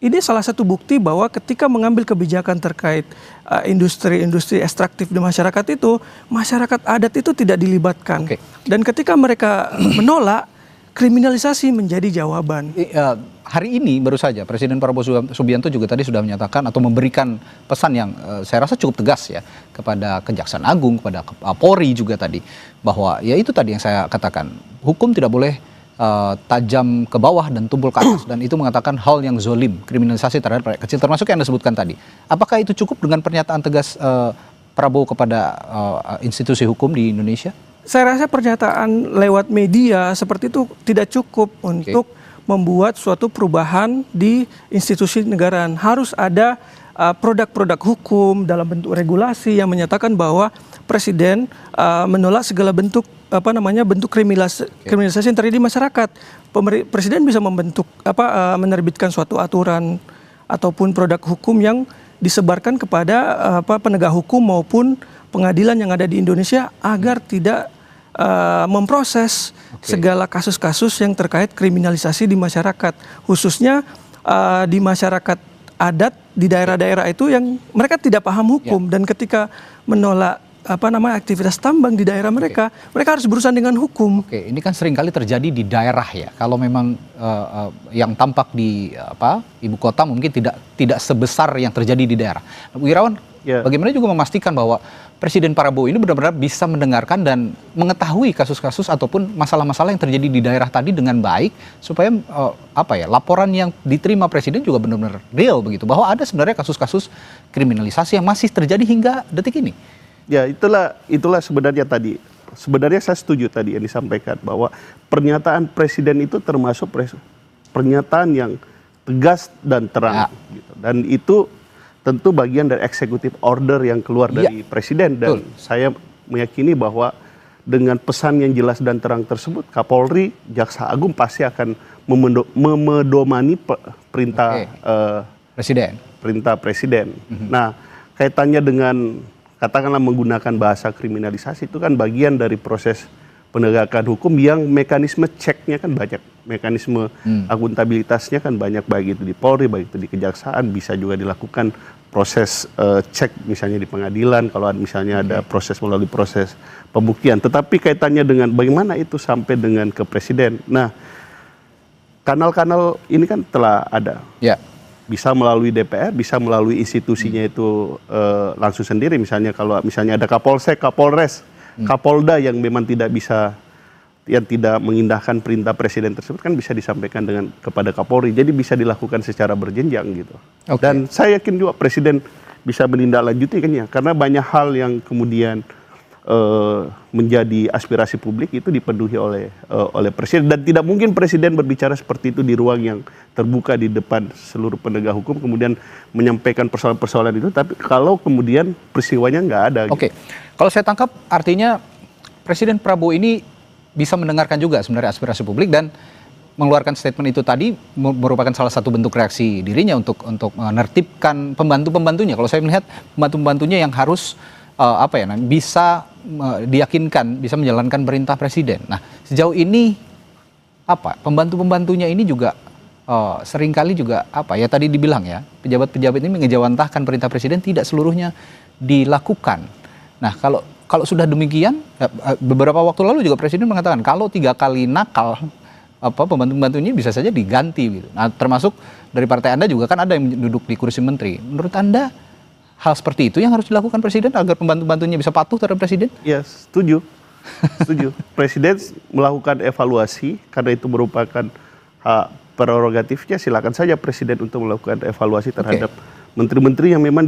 Ini salah satu bukti bahwa ketika mengambil kebijakan terkait industri-industri ekstraktif di masyarakat itu, masyarakat adat itu tidak dilibatkan. Dan ketika mereka menolak, kriminalisasi menjadi jawaban. Hari ini baru saja Presiden Prabowo Subianto juga tadi sudah menyatakan atau memberikan pesan yang saya rasa cukup tegas ya kepada Kejaksaan Agung, kepada Polri juga tadi, bahwa ya itu tadi yang saya katakan, hukum tidak boleh tajam ke bawah dan tumpul ke atas, dan itu mengatakan hal yang zolim, kriminalisasi terhadap rakyat kecil, termasuk yang Anda sebutkan tadi. Apakah itu cukup dengan pernyataan tegas Prabowo kepada institusi hukum di Indonesia? Saya rasa pernyataan lewat media seperti itu tidak cukup untuk membuat suatu perubahan di institusi negara. Harus ada produk-produk hukum dalam bentuk regulasi yang menyatakan bahwa Presiden menolak segala bentuk bentuk kriminalisasi yang terjadi di masyarakat. Presiden bisa menerbitkan suatu aturan ataupun produk hukum yang disebarkan kepada penegak hukum maupun pengadilan yang ada di Indonesia agar tidak memproses segala kasus-kasus yang terkait kriminalisasi di masyarakat, khususnya di masyarakat adat di daerah-daerah itu yang mereka tidak paham hukum dan ketika menolak aktivitas tambang di daerah mereka, mereka harus berurusan dengan hukum. Ini kan seringkali terjadi di daerah ya. Kalau memang yang tampak di ibu kota mungkin tidak sebesar yang terjadi di daerah. Wirawan, bagaimana juga memastikan bahwa Presiden Prabowo ini benar-benar bisa mendengarkan dan mengetahui kasus-kasus ataupun masalah-masalah yang terjadi di daerah tadi dengan baik, supaya laporan yang diterima Presiden juga benar-benar real begitu, bahwa ada sebenarnya kasus-kasus kriminalisasi yang masih terjadi hingga detik ini. Ya, itulah sebenarnya tadi. Sebenarnya saya setuju tadi yang disampaikan bahwa pernyataan Presiden itu termasuk pernyataan yang tegas dan terang. Gitu. Dan itu tentu bagian dari executive order yang keluar dari Presiden. Dan saya meyakini bahwa dengan pesan yang jelas dan terang tersebut, Kapolri, Jaksa Agung pasti akan memedomani perintah Presiden. Perintah Presiden. Nah, kaitannya dengan katakanlah menggunakan bahasa kriminalisasi itu kan bagian dari proses penegakan hukum yang mekanisme ceknya kan banyak, mekanisme akuntabilitasnya kan banyak, baik itu di Polri, baik itu di Kejaksaan, bisa juga dilakukan proses cek misalnya di pengadilan kalau misalnya ada proses melalui proses pembuktian. Tetapi kaitannya dengan bagaimana itu sampai dengan ke Presiden. Nah, kanal-kanal ini kan telah ada. Bisa melalui DPR, bisa melalui institusinya itu langsung sendiri. Misalnya kalau misalnya ada Kapolsek, Kapolres, Kapolda yang memang tidak mengindahkan perintah Presiden tersebut kan bisa disampaikan kepada Kapolri. Jadi bisa dilakukan secara berjenjang gitu. Dan saya yakin juga Presiden bisa menindaklanjuti kan ya, karena banyak hal yang kemudian menjadi aspirasi publik itu dipenuhi oleh Presiden, dan tidak mungkin Presiden berbicara seperti itu di ruang yang terbuka di depan seluruh penegak hukum kemudian menyampaikan persoalan-persoalan itu, tapi kalau kemudian peristiwanya nggak ada. Kalau saya tangkap artinya Presiden Prabowo ini bisa mendengarkan juga sebenarnya aspirasi publik dan mengeluarkan statement itu tadi merupakan salah satu bentuk reaksi dirinya untuk menertibkan pembantu-pembantunya. Kalau saya melihat pembantu-pembantunya yang harus bisa diyakinkan bisa menjalankan perintah Presiden. Nah, sejauh ini pembantu-pembantunya ini juga seringkali juga tadi dibilang ya, pejabat-pejabat ini mengejawantahkan perintah Presiden, tidak seluruhnya dilakukan. Nah, kalau sudah demikian, beberapa waktu lalu juga Presiden mengatakan kalau 3 kali nakal pembantu-pembantunya bisa saja diganti gitu. Nah, termasuk dari partai Anda juga kan ada yang duduk di kursi menteri. Menurut Anda hal seperti itu yang harus dilakukan Presiden agar pembantu-pembantunya bisa patuh terhadap Presiden? Ya, setuju. Presiden melakukan evaluasi karena itu merupakan hak prerogatifnya. Silakan saja Presiden untuk melakukan evaluasi terhadap Menteri-menteri yang memang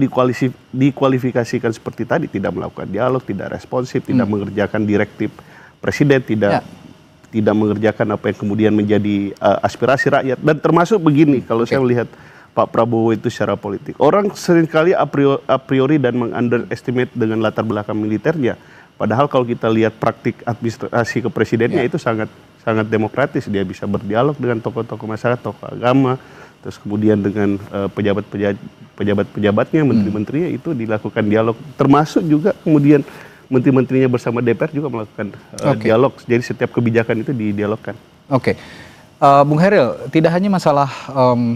dikualifikasikan seperti tadi, tidak melakukan dialog, tidak responsif, tidak mengerjakan direktif presiden, tidak mengerjakan apa yang kemudian menjadi aspirasi rakyat. Dan termasuk begini, kalau saya melihat Pak Prabowo itu secara politik, orang seringkali a priori dan meng-underestimate dengan latar belakang militernya. Padahal kalau kita lihat praktik administrasi kepresidennya itu sangat demokratis. Dia bisa berdialog dengan tokoh-tokoh masyarakat, tokoh agama, terus kemudian dengan pejabat-pejabatnya, menteri-menterinya, itu dilakukan dialog. Termasuk juga kemudian menteri-menterinya bersama DPR juga melakukan dialog. Jadi setiap kebijakan itu didialogkan. Oke. Bung Hairil, tidak hanya masalah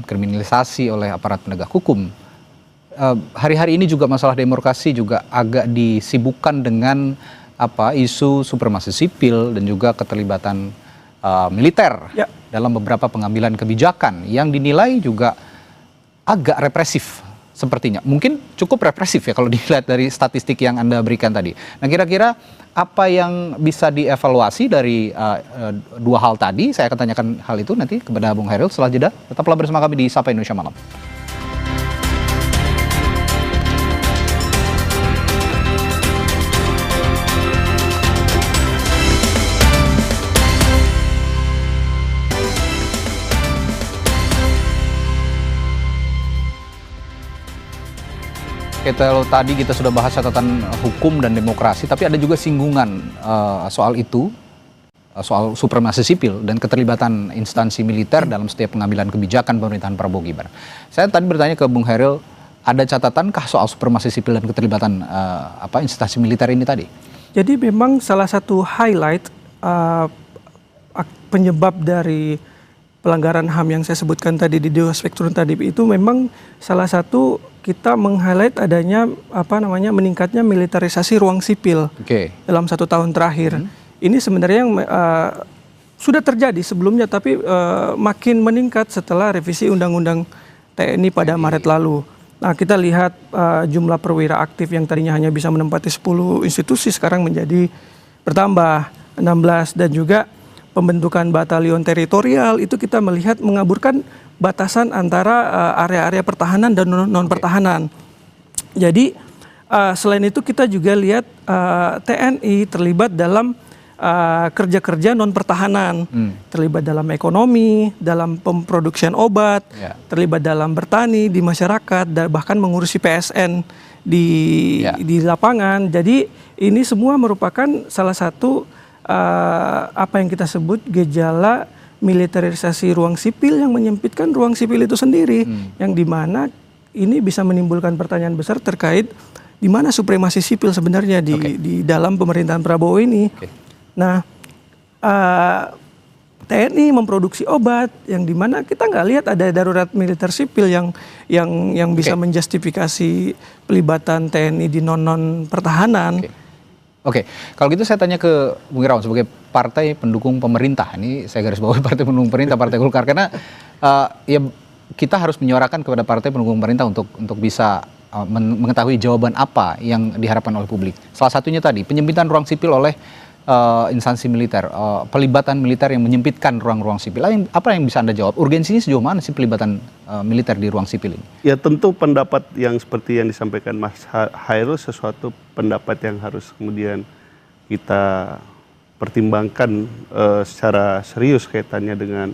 kriminalisasi oleh aparat penegak hukum. Hari-hari ini juga masalah demokrasi juga agak disibukkan dengan isu supremasi sipil dan juga keterlibatan militer dalam beberapa pengambilan kebijakan yang dinilai juga agak represif sepertinya. Mungkin cukup represif ya kalau dilihat dari statistik yang Anda berikan tadi. Nah, kira-kira apa yang bisa dievaluasi dari dua hal tadi? Saya akan tanyakan hal itu nanti kepada Bung Hairil setelah jeda. Tetaplah bersama kami di Sapa Indonesia Malam. Kalau tadi kita sudah bahas catatan hukum dan demokrasi, tapi ada juga singgungan soal itu, soal supremasi sipil dan keterlibatan instansi militer dalam setiap pengambilan kebijakan pemerintahan Prabowo Gibran. Saya tadi bertanya ke Bung Hairil, ada catatankah soal supremasi sipil dan keterlibatan instansi militer ini tadi? Jadi memang salah satu highlight penyebab dari pelanggaran HAM yang saya sebutkan tadi di dua spektrum tadi itu memang salah satu kita meng-highlight adanya meningkatnya militerisasi ruang sipil dalam 1 tahun terakhir. Ini sebenarnya yang sudah terjadi sebelumnya tapi makin meningkat setelah revisi Undang-Undang TNI pada Maret lalu. Nah, kita lihat jumlah perwira aktif yang tadinya hanya bisa menempati 10 institusi sekarang menjadi bertambah 16, dan juga pembentukan batalion teritorial itu kita melihat mengaburkan batasan antara area-area pertahanan dan non-pertahanan. Jadi selain itu kita juga lihat TNI terlibat dalam kerja-kerja non-pertahanan, terlibat dalam ekonomi, dalam pemproduksian obat, terlibat dalam bertani di masyarakat, dan bahkan mengurusi PSN di lapangan. Jadi ini semua merupakan salah satu apa yang kita sebut gejala militerisasi ruang sipil yang menyempitkan ruang sipil itu sendiri, yang dimana ini bisa menimbulkan pertanyaan besar terkait di mana supremasi sipil sebenarnya di dalam pemerintahan Prabowo ini. Nah, TNI memproduksi obat yang dimana kita nggak lihat ada darurat militer sipil yang bisa menjustifikasi pelibatan TNI di non pertahanan. Oke, kalau gitu saya tanya ke Bung Irawan sebagai partai pendukung pemerintah. Ini saya garis bawahi partai pendukung pemerintah, Partai Golkar, karena ya kita harus menyuarakan kepada partai pendukung pemerintah untuk bisa mengetahui jawaban apa yang diharapkan oleh publik. Salah satunya tadi penyempitan ruang sipil oleh instansi militer, pelibatan militer yang menyempitkan ruang-ruang sipil. Apa yang bisa Anda jawab? Urgensinya sejauh mana sih pelibatan militer di ruang sipil ini? Ya tentu pendapat yang seperti yang disampaikan Mas Hairil sesuatu pendapat yang harus kemudian kita pertimbangkan secara serius kaitannya dengan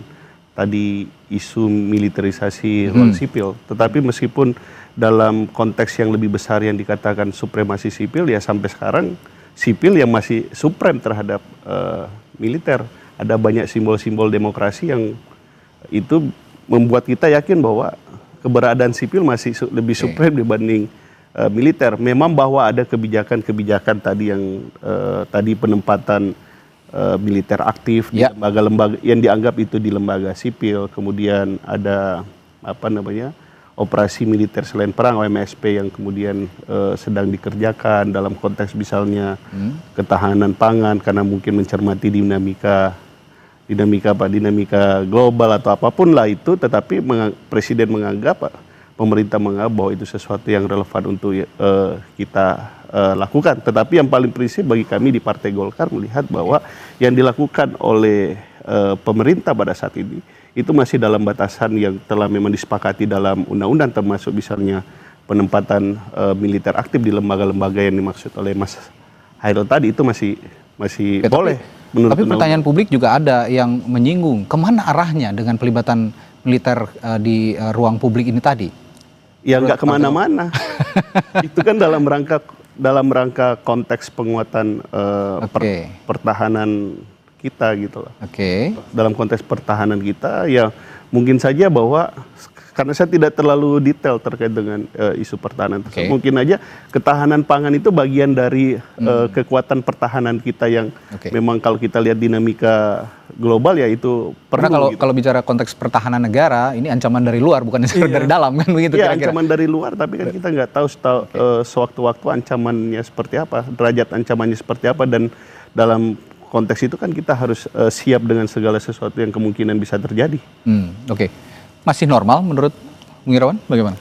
tadi isu militerisasi ruang sipil. Tetapi meskipun dalam konteks yang lebih besar yang dikatakan supremasi sipil, ya sampai sekarang sipil yang masih suprem terhadap militer. Ada banyak simbol-simbol demokrasi yang itu membuat kita yakin bahwa keberadaan sipil masih lebih suprem dibanding militer. Memang bahwa ada kebijakan-kebijakan tadi yang tadi penempatan militer aktif di lembaga-lembaga yang dianggap itu di lembaga sipil. Kemudian ada operasi militer selain perang OMSP yang kemudian sedang dikerjakan dalam konteks misalnya ketahanan pangan karena mungkin mencermati dinamika global atau apapun lah itu, tetapi presiden menganggap, pemerintah menganggap bahwa itu sesuatu yang relevan untuk kita lakukan. Tetapi yang paling prinsip bagi kami di Partai Golkar melihat bahwa yang dilakukan oleh pemerintah pada saat ini itu masih dalam batasan yang telah memang disepakati dalam undang-undang, termasuk misalnya penempatan militer aktif di lembaga-lembaga yang dimaksud oleh Mas Hairil tadi itu masih boleh. Tapi pertanyaan publik juga ada yang menyinggung kemana arahnya dengan pelibatan militer di ruang publik ini tadi? Ya nggak kemana-mana. Itu kan dalam rangka konteks penguatan pertahanan kita gitu loh. Dalam konteks pertahanan kita ya mungkin saja bahwa karena saya tidak terlalu detail terkait dengan isu pertahanan tersebut. Mungkin aja ketahanan pangan itu bagian dari kekuatan pertahanan kita yang memang kalau kita lihat dinamika global ya itu perlu. Karena kalau bicara konteks pertahanan negara, ini ancaman dari luar bukan dari dalam kan begitu kira-kira. Ancaman dari luar, tapi kan kita nggak tahu sewaktu-waktu ancamannya seperti apa, derajat ancamannya seperti apa, dan dalam konteks itu kan kita harus siap dengan segala sesuatu yang kemungkinan bisa terjadi. Masih normal menurut Bung Irawan, bagaimana?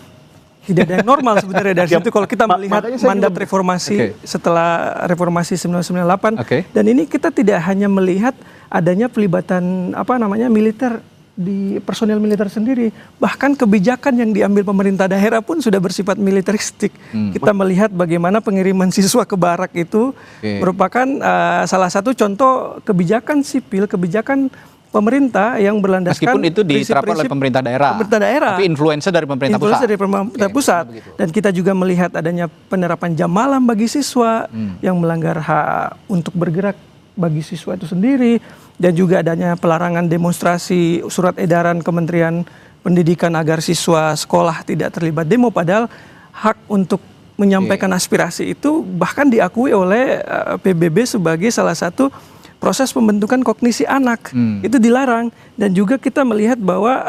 Tidak ada yang normal sebenarnya dari situ kalau kita melihat mandat reformasi setelah reformasi 1998 dan ini kita tidak hanya melihat adanya pelibatan militer di personil militer sendiri, bahkan kebijakan yang diambil pemerintah daerah pun sudah bersifat militeristik. Kita melihat bagaimana pengiriman siswa ke barak itu merupakan salah satu contoh kebijakan sipil, kebijakan pemerintah yang berlandaskan meskipun itu diterapkan oleh pemerintah daerah, tapi influenza dari pemerintah pusat. Dari pemerintah pusat. Dan kita juga melihat adanya penerapan jam malam bagi siswa yang melanggar hak untuk bergerak bagi siswa itu sendiri, dan juga adanya pelarangan demonstrasi, surat edaran Kementerian Pendidikan agar siswa sekolah tidak terlibat demo, padahal hak untuk menyampaikan aspirasi itu bahkan diakui oleh PBB sebagai salah satu proses pembentukan kognisi anak. Itu dilarang. Dan juga kita melihat bahwa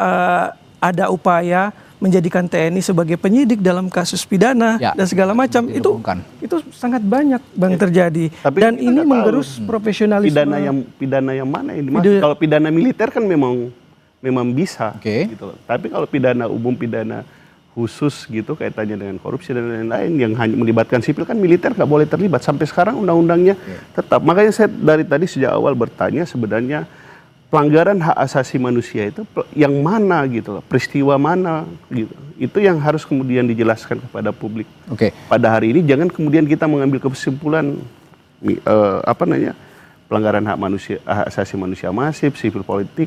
ada upaya menjadikan TNI sebagai penyidik dalam kasus pidana dan segala macam. Itu sangat banyak terjadi. Tapi dan ini menggerus profesionalisme. Pidana yang mana ini? Kalau pidana militer kan memang bisa gitu. Tapi kalau pidana umum, pidana khusus gitu kaitannya dengan korupsi dan lain-lain yang hanya melibatkan sipil, kan militer nggak boleh terlibat. Sampai sekarang undang-undangnya tetap. Makanya saya dari tadi sejak awal bertanya sebenarnya pelanggaran hak asasi manusia itu yang mana gitu loh, peristiwa mana gitu. Itu yang harus kemudian dijelaskan kepada publik. Pada hari ini jangan kemudian kita mengambil kesimpulan pelanggaran hak asasi manusia masif, sipil politik,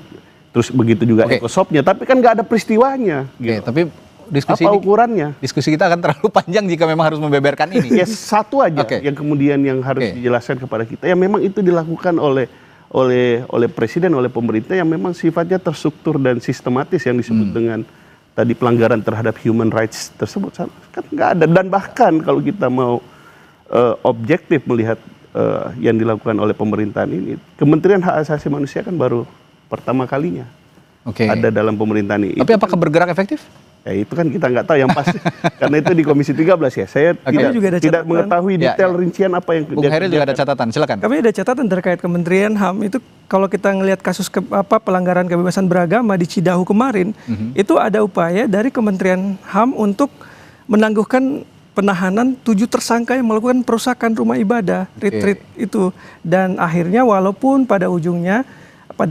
terus begitu juga ekosopnya, tapi kan nggak ada peristiwanya gitu. Tapi ukurannya? Diskusi kita akan terlalu panjang jika memang harus membeberkan ini. Ya satu aja yang kemudian yang harus dijelaskan kepada kita. Ya memang itu dilakukan oleh presiden, oleh pemerintah yang memang sifatnya terstruktur dan sistematis yang disebut dengan tadi pelanggaran terhadap human rights tersebut. Kan nggak ada. Dan bahkan kalau kita mau objektif melihat yang dilakukan oleh pemerintahan ini, Kementerian Hak Asasi Manusia kan baru pertama kalinya ada dalam pemerintahan ini. Tapi apakah bergerak efektif? Ya itu kan kita nggak tahu yang pasti. Karena itu di Komisi 13 ya. Saya tidak mengetahui detail rincian apa yang Bung Hairil juga ada catatan, silakan. Kami ada catatan terkait Kementerian HAM itu kalau kita ngelihat kasus pelanggaran kebebasan beragama di Cidahu kemarin, itu ada upaya dari Kementerian HAM untuk menangguhkan penahanan 7 tersangka yang melakukan perusakan rumah ibadah, retreat itu. Dan akhirnya walaupun pada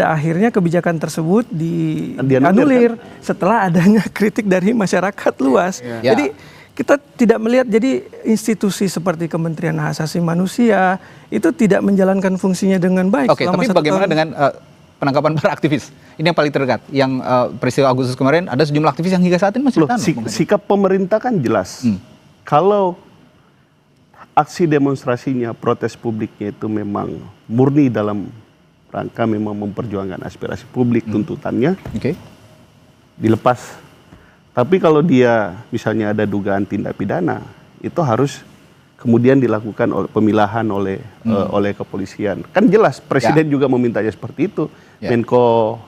akhirnya kebijakan tersebut dianulir setelah adanya kritik dari masyarakat luas. Jadi kita tidak melihat, jadi institusi seperti Kementerian Hak Asasi Manusia itu tidak menjalankan fungsinya dengan baik. Tapi bagaimana dengan penangkapan para aktivis? Ini yang paling terdekat. Yang peristiwa Agustus kemarin ada sejumlah aktivis yang hingga saat ini masih ditahan. Sikap pemerintah kan jelas. Kalau aksi demonstrasinya, protes publiknya itu memang murni dalam rangka memang memperjuangkan aspirasi publik, tuntutannya, dilepas. Tapi kalau dia misalnya ada dugaan tindak pidana, itu harus kemudian dilakukan pemilahan oleh kepolisian. Kan jelas Presiden juga memintanya seperti itu. Menko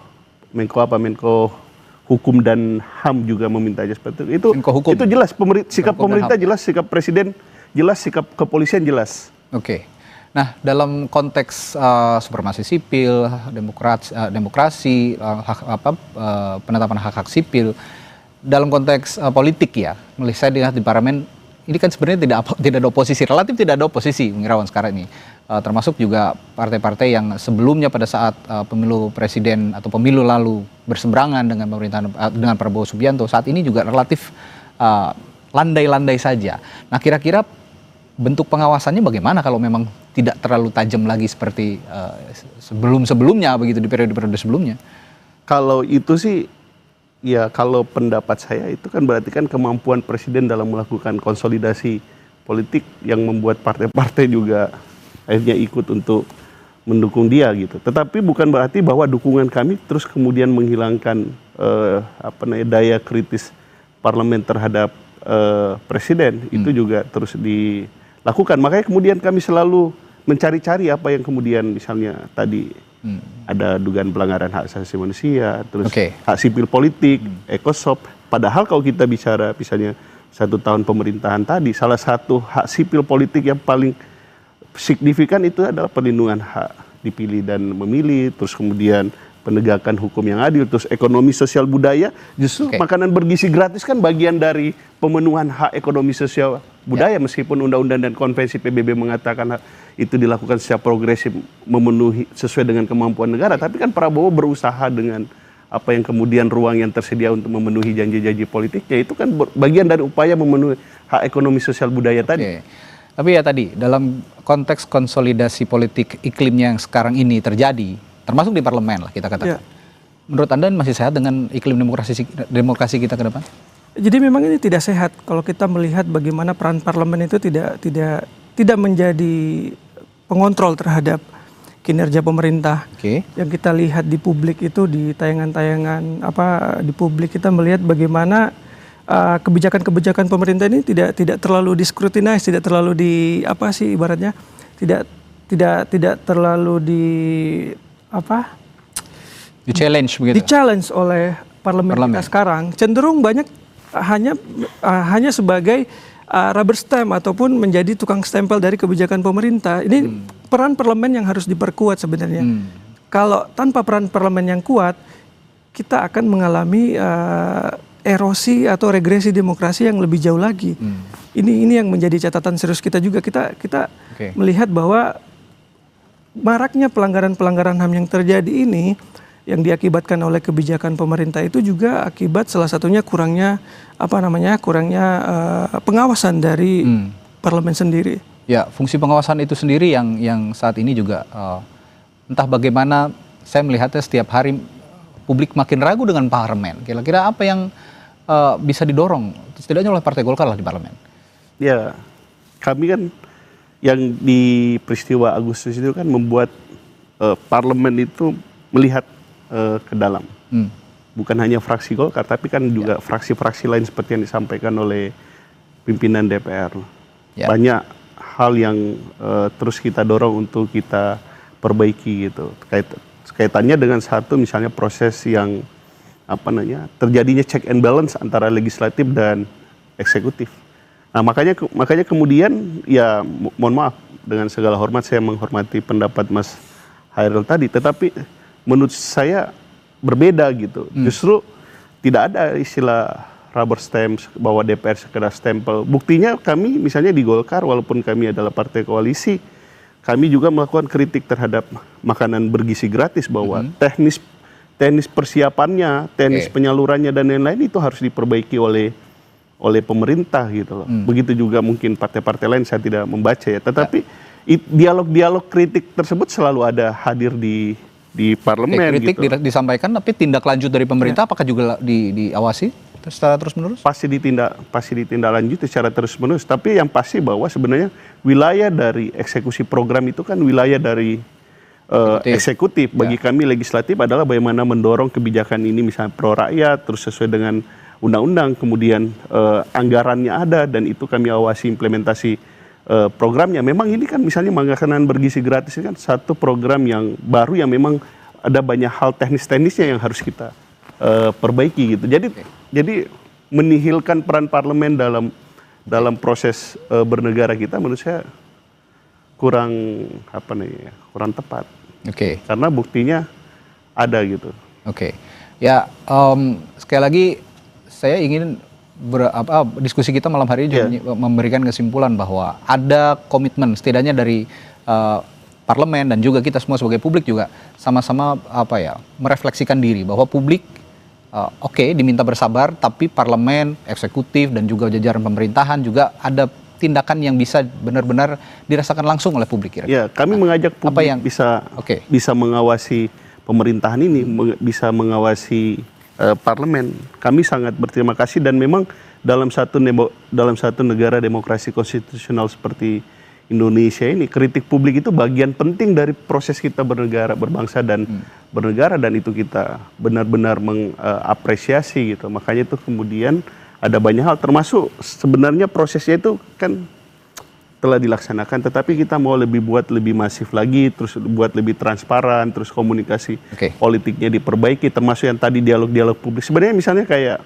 Hukum dan HAM juga memintanya seperti itu. Itu jelas sikap pemerintah jelas, sikap Presiden jelas, sikap kepolisian jelas. Nah, dalam konteks supremasi sipil, demokrasi, penetapan hak-hak sipil, dalam konteks politik ya, saya lihat di parlemen ini kan sebenarnya tidak ada oposisi, relatif tidak ada oposisi, Bung Irawan sekarang ini, termasuk juga partai-partai yang sebelumnya pada saat pemilu presiden atau pemilu lalu berseberangan dengan pemerintahan dengan Prabowo Subianto, saat ini juga relatif landai-landai saja. Nah, kira-kira bentuk pengawasannya bagaimana kalau memang tidak terlalu tajam lagi seperti sebelum-sebelumnya begitu, di periode-periode sebelumnya? Kalau itu sih, ya kalau pendapat saya itu kan berarti kan kemampuan presiden dalam melakukan konsolidasi politik yang membuat partai-partai juga akhirnya ikut untuk mendukung dia gitu. Tetapi bukan berarti bahwa dukungan kami terus kemudian menghilangkan daya kritis parlemen terhadap presiden. Itu juga terus dilakukan. Makanya kemudian kami selalu mencari-cari apa yang kemudian misalnya tadi ada dugaan pelanggaran hak asasi manusia, terus hak sipil politik, ekosop. Padahal kalau kita bicara misalnya 1 tahun pemerintahan tadi, salah satu hak sipil politik yang paling signifikan itu adalah perlindungan hak dipilih dan memilih, terus kemudian penegakan hukum yang adil, terus ekonomi sosial budaya. Justru makanan bergizi gratis kan bagian dari pemenuhan hak ekonomi sosial budaya, meskipun undang-undang dan konvensi PBB mengatakan itu dilakukan secara progresif, memenuhi sesuai dengan kemampuan negara. Tapi kan Prabowo berusaha dengan apa yang kemudian ruang yang tersedia untuk memenuhi janji-janji politiknya, itu kan bagian dari upaya memenuhi hak ekonomi sosial budaya tadi. Tapi ya tadi, dalam konteks konsolidasi politik iklimnya yang sekarang ini terjadi, termasuk di parlemen lah kita katakan. Menurut Anda masih sehat dengan iklim demokrasi kita ke depan? Jadi memang ini tidak sehat kalau kita melihat bagaimana peran parlemen itu tidak menjadi pengontrol terhadap kinerja pemerintah. Yang kita lihat di publik itu, di tayangan-tayangan di publik kita melihat bagaimana kebijakan-kebijakan pemerintah ini tidak terlalu diskrutinise, tidak terlalu ibaratnya tidak terlalu di-challenge begitu. Di-challenge oleh parlemen kita sekarang. Cenderung banyak hanya sebagai rubber stamp ataupun menjadi tukang stempel dari kebijakan pemerintah. Ini peran parlemen yang harus diperkuat sebenarnya. Kalau tanpa peran parlemen yang kuat, kita akan mengalami erosi atau regresi demokrasi yang lebih jauh lagi. Ini yang menjadi catatan serius kita juga. Kita melihat bahwa maraknya pelanggaran-pelanggaran HAM yang terjadi ini, yang diakibatkan oleh kebijakan pemerintah itu juga akibat salah satunya kurangnya pengawasan dari parlemen sendiri. Ya, fungsi pengawasan itu sendiri yang saat ini juga entah bagaimana saya melihatnya setiap hari publik makin ragu dengan parlemen. Kira-kira apa yang bisa didorong setidaknya oleh Partai Golkar lah di parlemen? Ya, kami kan yang di peristiwa Agustus itu kan membuat parlemen itu melihat ke dalam. Bukan hanya fraksi Golkar, tapi kan juga fraksi-fraksi lain seperti yang disampaikan oleh pimpinan DPR. Banyak hal yang terus kita dorong untuk kita perbaiki gitu. Kaitannya dengan satu misalnya proses yang terjadinya check and balance antara legislatif dan eksekutif. Nah, makanya kemudian ya mohon maaf, dengan segala hormat saya menghormati pendapat Mas Hairil tadi, tetapi menurut saya berbeda gitu. Justru tidak ada istilah rubber stamp bahwa DPR sekedar stempel. Buktinya kami misalnya di Golkar, walaupun kami adalah partai koalisi, kami juga melakukan kritik terhadap makanan bergizi gratis, bahwa teknis persiapannya, teknis penyalurannya dan lain-lain itu harus diperbaiki oleh pemerintah gitu loh. Begitu juga mungkin partai-partai lain, saya tidak membaca ya. Tetapi dialog-dialog kritik tersebut selalu ada hadir di parlemen. Kritik gitu disampaikan, tapi tindak lanjut dari pemerintah apakah juga diawasi secara terus-menerus? Pasti ditindaklanjuti secara terus-menerus. Tapi yang pasti bahwa sebenarnya wilayah dari eksekusi program itu kan wilayah dari eksekutif. Bagi kami legislatif adalah bagaimana mendorong kebijakan ini misalnya pro rakyat, terus sesuai dengan undang-undang, kemudian anggarannya ada, dan itu kami awasi implementasi programnya. Memang ini kan misalnya makanan bergizi gratis ini kan satu program yang baru yang memang ada banyak hal teknis-teknisnya yang harus kita perbaiki gitu. Jadi menihilkan peran parlemen dalam proses bernegara kita menurut saya kurang tepat. Karena buktinya ada gitu. Ya, sekali lagi saya ingin diskusi kita malam hari ini memberikan kesimpulan bahwa ada komitmen setidaknya dari parlemen dan juga kita semua sebagai publik juga sama-sama merefleksikan diri bahwa publik oke, diminta bersabar, tapi parlemen, eksekutif, dan juga jajaran pemerintahan juga ada tindakan yang bisa benar-benar dirasakan langsung oleh publik kira-kira. Ya, kami mengajak publik bisa mengawasi pemerintahan ini, bisa mengawasi parlemen. Kami sangat berterima kasih, dan memang dalam satu negara demokrasi konstitusional seperti Indonesia ini, kritik publik itu bagian penting dari proses kita bernegara, berbangsa dan bernegara, dan itu kita benar-benar mengapresiasi gitu. Makanya itu kemudian ada banyak hal, termasuk sebenarnya prosesnya itu kan telah dilaksanakan, tetapi kita mau buat lebih masif lagi, terus buat lebih transparan, terus komunikasi politiknya diperbaiki, termasuk yang tadi dialog-dialog publik. Sebenarnya misalnya kayak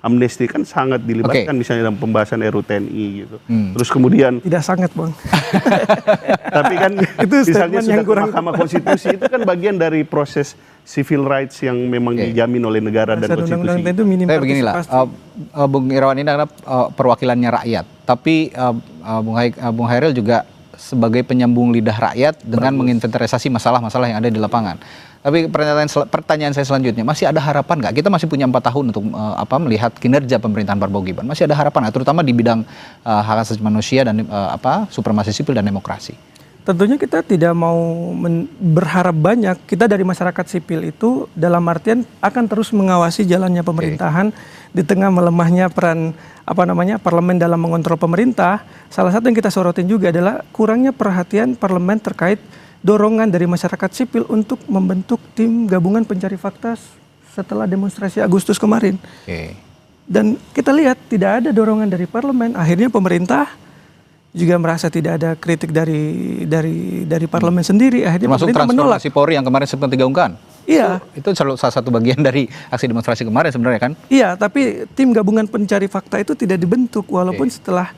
amnesti kan sangat dilibatkan misalnya dalam pembahasan RUU TNI gitu. Terus kemudian tidak sangat, Bang. Tapi kan itu misalnya sudah yang kurang ke Mahkamah Konstitusi itu kan bagian dari proses civil rights yang memang dijamin oleh negara dan konstitusi. Tapi beginilah, Bung Irawan ini adalah perwakilannya rakyat, tapi Bung Hairil juga sebagai penyambung lidah rakyat dengan menginventarisasi masalah-masalah yang ada di lapangan. Tapi pertanyaan saya selanjutnya, masih ada harapan nggak? Kita masih punya 4 tahun untuk melihat kinerja pemerintahan Prabowo Gibran. Masih ada harapan nggak? Terutama di bidang hak asasi manusia dan supremasi sipil dan demokrasi. Tentunya kita tidak mau berharap banyak. Kita dari masyarakat sipil itu dalam artian akan terus mengawasi jalannya pemerintahan di tengah melemahnya peran parlemen dalam mengontrol pemerintah. Salah satu yang kita sorotin juga adalah kurangnya perhatian parlemen terkait dorongan dari masyarakat sipil untuk membentuk tim gabungan pencari fakta setelah demonstrasi Agustus kemarin. Dan kita lihat tidak ada dorongan dari parlemen. Akhirnya pemerintah juga merasa tidak ada kritik dari parlemen sendiri. Akhirnya termasuk pemerintah menolak. transformasi Polri yang kemarin sempat digaungkan. Iya. Itu salah satu bagian dari aksi demonstrasi kemarin sebenarnya kan? Iya, tapi tim gabungan pencari fakta itu tidak dibentuk walaupun setelah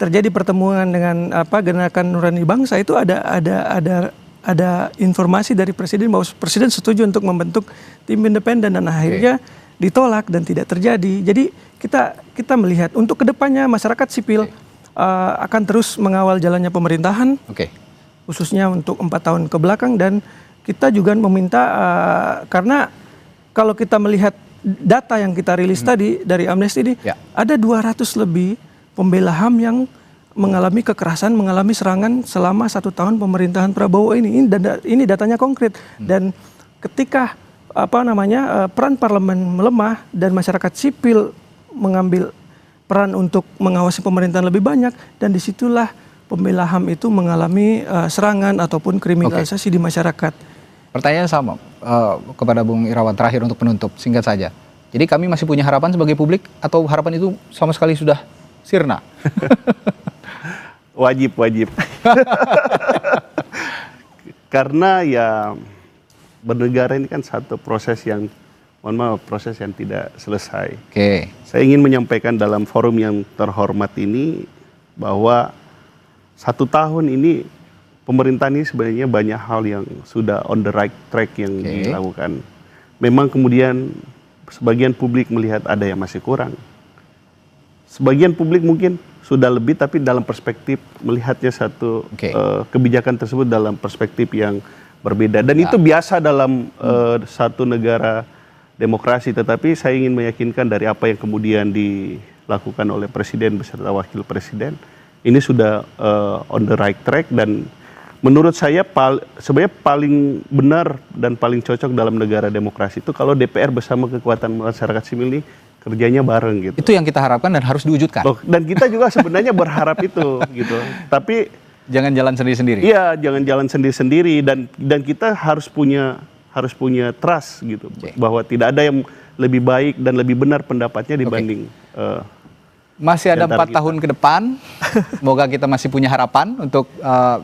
terjadi pertemuan dengan Gerakan Nurani Bangsa itu ada informasi dari presiden bahwa presiden setuju untuk membentuk tim independen, dan akhirnya ditolak dan tidak terjadi. Jadi kita melihat untuk kedepannya masyarakat sipil akan terus mengawal jalannya pemerintahan, khususnya untuk 4 tahun ke belakang, dan kita juga meminta karena kalau kita melihat data yang kita rilis tadi dari Amnesty ini, ada 200 lebih pembela HAM yang mengalami kekerasan, mengalami serangan selama 1 tahun pemerintahan Prabowo ini. Ini datanya konkret. Dan ketika peran parlemen melemah dan masyarakat sipil mengambil peran untuk mengawasi pemerintahan lebih banyak, dan disitulah pembela HAM itu mengalami serangan ataupun kriminalisasi di masyarakat. Pertanyaan sama kepada Bung Irawan terakhir untuk penutup, singkat saja. Jadi kami masih punya harapan sebagai publik, atau harapan itu sama sekali sudah sirna? Wajib. Karena ya bernegara ini kan satu proses yang proses yang tidak selesai. Saya ingin menyampaikan dalam forum yang terhormat ini bahwa 1 tahun ini pemerintah ini sebenarnya banyak hal yang sudah on the right track yang dilakukan. Memang kemudian sebagian publik melihat ada yang masih kurang. Sebagian publik mungkin sudah lebih, tapi dalam perspektif melihatnya satu kebijakan tersebut dalam perspektif yang berbeda. Dan itu biasa dalam satu negara demokrasi. Tetapi saya ingin meyakinkan dari apa yang kemudian dilakukan oleh Presiden beserta Wakil Presiden, ini sudah on the right track, dan menurut saya sebenarnya paling benar dan paling cocok dalam negara demokrasi itu kalau DPR bersama kekuatan masyarakat sipil ini kerjanya bareng gitu. Itu yang kita harapkan dan harus diwujudkan. Dan kita juga sebenarnya berharap itu gitu. Tapi jangan jalan sendiri-sendiri. Iya, jangan jalan sendiri-sendiri, dan kita harus punya trust gitu, bahwa tidak ada yang lebih baik dan lebih benar pendapatnya dibanding masih ada 4 tahun ke depan. Semoga kita masih punya harapan untuk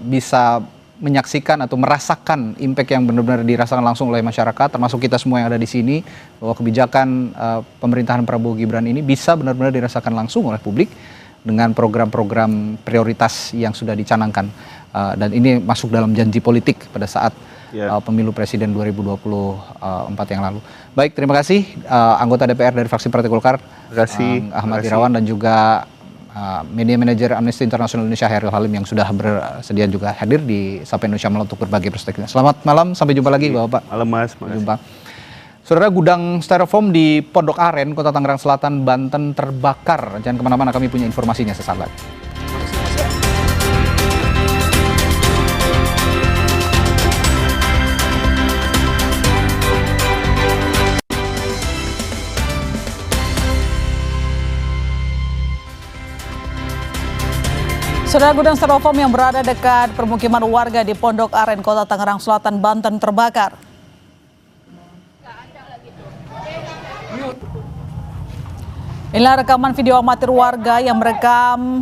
bisa menyaksikan atau merasakan impact yang benar-benar dirasakan langsung oleh masyarakat, termasuk kita semua yang ada di sini, bahwa kebijakan pemerintahan Prabowo Gibran ini bisa benar-benar dirasakan langsung oleh publik dengan program-program prioritas yang sudah dicanangkan, dan ini masuk dalam janji politik pada saat pemilu presiden 2024 yang lalu. Baik, terima kasih anggota DPR dari fraksi Partai Golkar, Ahmad Irawan, dan juga Media Manager Amnesty International Indonesia Hairil Halim yang sudah bersedia juga hadir di Sapa Indonesia Malam untuk berbagi perspektifnya. Selamat malam, sampai jumpa lagi Bapak. Malam Mas. Sampai jumpa. Saudara, gudang styrofoam di Pondok Aren, Kota Tangerang Selatan, Banten terbakar. Jangan kemana-mana, kami punya informasinya sesaat lagi. Saudara, gudang styrofoam yang berada dekat permukiman warga di Pondok Aren, Kota Tangerang Selatan, Banten terbakar. Inilah rekaman video amatir warga yang merekam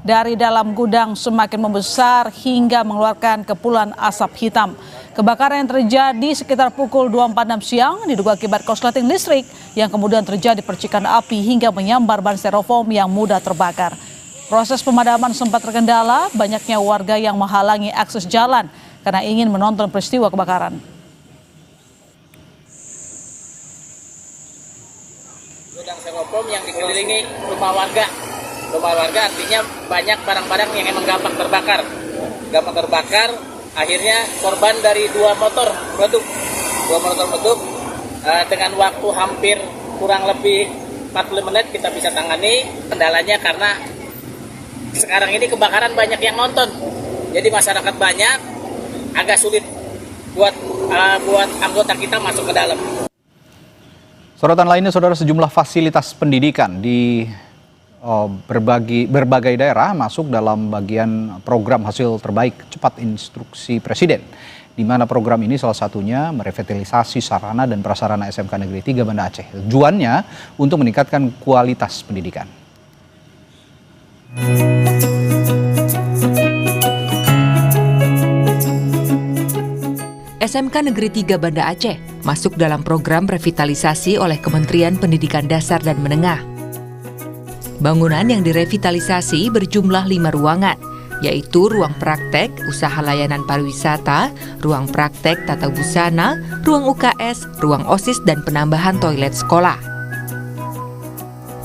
dari dalam gudang semakin membesar hingga mengeluarkan kepulan asap hitam. Kebakaran yang terjadi sekitar pukul 2.46 siang diduga akibat korsleting listrik yang kemudian terjadi percikan api hingga menyambar ban styrofoam yang mudah terbakar. Proses pemadaman sempat terkendala, banyaknya warga yang menghalangi akses jalan karena ingin menonton peristiwa kebakaran. Gudang styrofoam yang dikelilingi rumah warga. Rumah warga artinya banyak barang-barang yang emang gampang terbakar. Akhirnya korban dari dua motor meletup. Dengan waktu hampir kurang lebih 40 menit kita bisa tangani. Kendalanya karena sekarang ini kebakaran banyak yang nonton, jadi masyarakat banyak, agak sulit buat anggota kita masuk ke dalam. Sorotan lainnya, saudara, sejumlah fasilitas pendidikan di berbagai daerah masuk dalam bagian program hasil terbaik cepat instruksi Presiden, di mana program ini salah satunya merevitalisasi sarana dan prasarana SMK Negeri 3 Banda Aceh. Tujuannya untuk meningkatkan kualitas pendidikan. SMK Negeri 3 Banda Aceh masuk dalam program revitalisasi oleh Kementerian Pendidikan Dasar dan Menengah. Bangunan yang direvitalisasi berjumlah 5 ruangan, yaitu ruang praktek, usaha layanan pariwisata, ruang praktek tata busana, ruang UKS, ruang OSIS, dan penambahan toilet sekolah.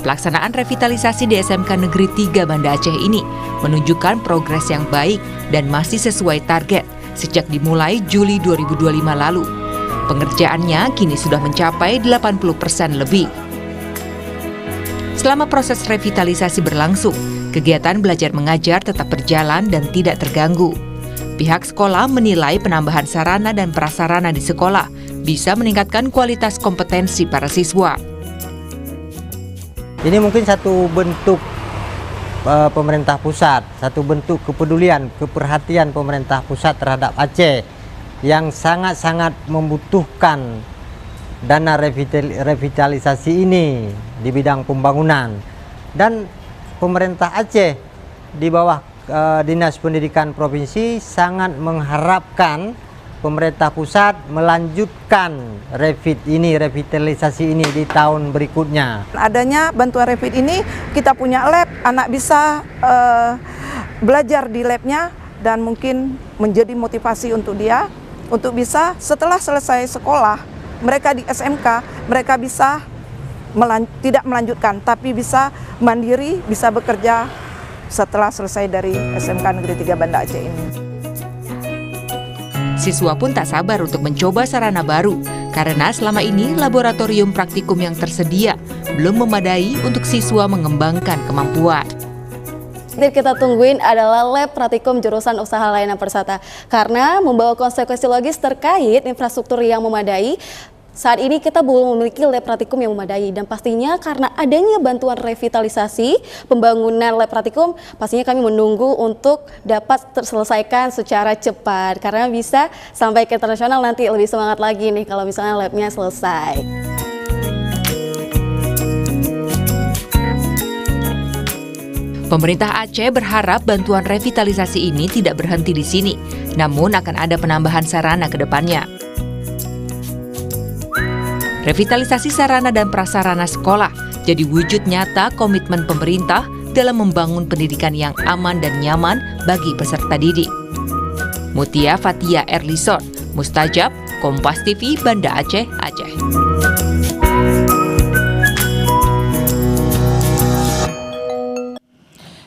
Pelaksanaan revitalisasi di SMK Negeri 3 Banda Aceh ini menunjukkan progres yang baik dan masih sesuai target sejak dimulai Juli 2025 lalu. Pengerjaannya kini sudah mencapai 80% lebih. Selama proses revitalisasi berlangsung, kegiatan belajar mengajar tetap berjalan dan tidak terganggu. Pihak sekolah menilai penambahan sarana dan prasarana di sekolah bisa meningkatkan kualitas kompetensi para siswa. Ini mungkin satu bentuk pemerintah pusat, satu bentuk kepedulian, keperhatian pemerintah pusat terhadap Aceh yang sangat-sangat membutuhkan dana revitalisasi ini di bidang pembangunan. Dan pemerintah Aceh di bawah Dinas Pendidikan Provinsi sangat mengharapkan pemerintah pusat melanjutkan revitalisasi ini di tahun berikutnya. Adanya bantuan revit ini, kita punya lab, anak bisa belajar di labnya dan mungkin menjadi motivasi untuk dia untuk bisa setelah selesai sekolah, mereka di SMK, mereka bisa tidak melanjutkan tapi bisa mandiri, bisa bekerja setelah selesai dari SMK Negeri 3 Banda Aceh ini. Siswa pun tak sabar untuk mencoba sarana baru, karena selama ini laboratorium praktikum yang tersedia belum memadai untuk siswa mengembangkan kemampuan. Yang kita tungguin adalah lab praktikum jurusan usaha layanan pariwisata, karena membawa konsekuensi logis terkait infrastruktur yang memadai. Saat ini kita belum memiliki lab praktikum yang memadai, dan pastinya karena adanya bantuan revitalisasi pembangunan lab praktikum, pastinya kami menunggu untuk dapat terselesaikan secara cepat karena bisa sampai ke internasional. Nanti lebih semangat lagi nih kalau misalnya labnya selesai. Pemerintah Aceh berharap bantuan revitalisasi ini tidak berhenti di sini, namun akan ada penambahan sarana ke depannya. Revitalisasi sarana dan prasarana sekolah jadi wujud nyata komitmen pemerintah dalam membangun pendidikan yang aman dan nyaman bagi peserta didik. Mutia Fatia Erlison, Mustajab, Kompas TV, Banda Aceh, Aceh.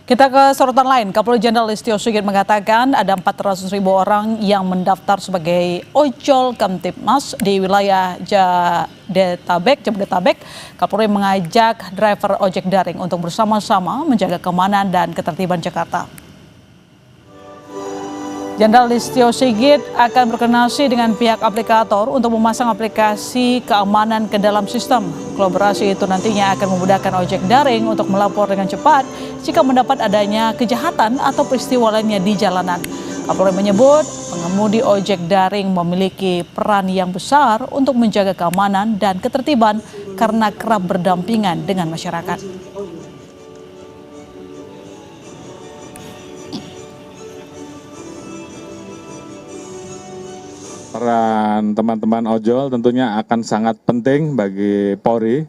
Kita ke sorotan lain. Kapolri Jenderal Listio Sigit mengatakan ada 400.000 orang yang mendaftar sebagai ojol Kamtibmas di wilayah Jabodetabek. Kapolri mengajak driver ojek daring untuk bersama-sama menjaga keamanan dan ketertiban Jakarta. Jenderal Listio Sigit akan berkoordinasi dengan pihak aplikator untuk memasang aplikasi keamanan ke dalam sistem. Kolaborasi itu nantinya akan memudahkan ojek daring untuk melapor dengan cepat jika mendapat adanya kejahatan atau peristiwa lainnya di jalanan. Kapolri menyebut pengemudi ojek daring memiliki peran yang besar untuk menjaga keamanan dan ketertiban karena kerap berdampingan dengan masyarakat. Peran teman-teman ojol tentunya akan sangat penting bagi Polri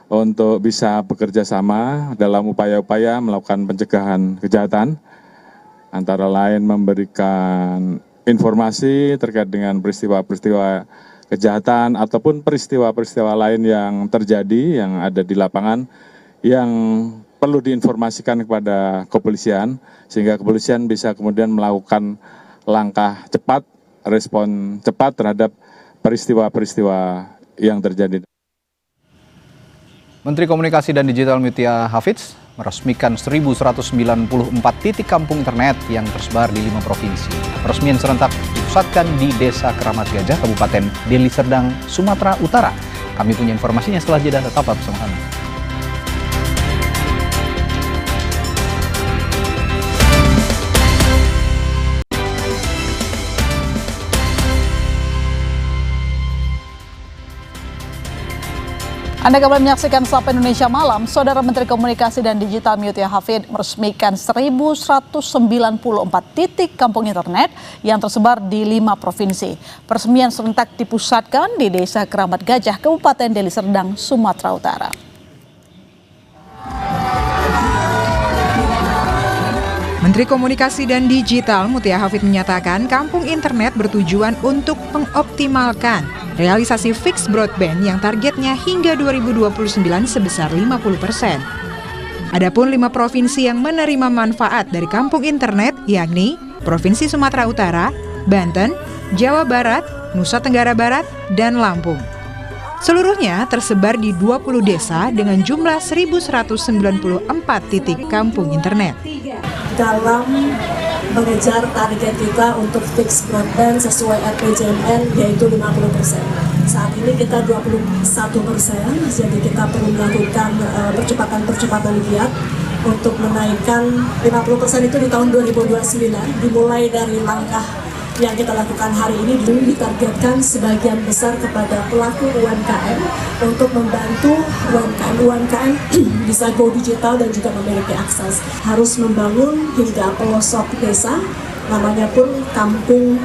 untuk bisa bekerja sama dalam upaya-upaya melakukan pencegahan kejahatan, antara lain memberikan informasi terkait dengan peristiwa-peristiwa kejahatan ataupun peristiwa-peristiwa lain yang terjadi yang ada di lapangan yang perlu diinformasikan kepada kepolisian sehingga kepolisian bisa kemudian melakukan langkah cepat, respon cepat terhadap peristiwa-peristiwa yang terjadi. Menteri Komunikasi dan Digital Mutia Hafidz meresmikan 1.194 titik kampung internet yang tersebar di 5 provinsi. Peresmian serentak dipusatkan di Desa Keramat Gajah, Kabupaten Deli Serdang, Sumatera Utara. Kami punya informasinya setelah jeda, tetap bersama kami. Anda kembali menyaksikan Sapa Indonesia Malam. Saudara Menteri Komunikasi dan Digital Mutia Hafidz meresmikan 1.194 titik kampung internet yang tersebar di 5 provinsi. Peresmian serentak dipusatkan di Desa Keramat Gajah, Kabupaten Deli Serdang, Sumatera Utara. Menteri Komunikasi dan Digital Mutia Hafidz menyatakan kampung internet bertujuan untuk mengoptimalkan realisasi fixed broadband yang targetnya hingga 2029 sebesar 50%. Adapun 5 provinsi yang menerima manfaat dari kampung internet yakni Provinsi Sumatera Utara, Banten, Jawa Barat, Nusa Tenggara Barat, dan Lampung. Seluruhnya tersebar di 20 desa dengan jumlah 1.194 titik kampung internet. Dalam mengejar target kita untuk fixed broadband sesuai RPJMN yaitu 50%. Saat ini kita 21%, jadi kita perlu melakukan percepatan giat untuk menaikkan 50% itu di tahun 2029, dimulai dari langkah yang kita lakukan hari ini dulu ditargetkan sebagian besar kepada pelaku UMKM untuk membantu UMKM bisa go digital dan juga memiliki akses. Harus membangun hingga pelosok desa, namanya pun kampung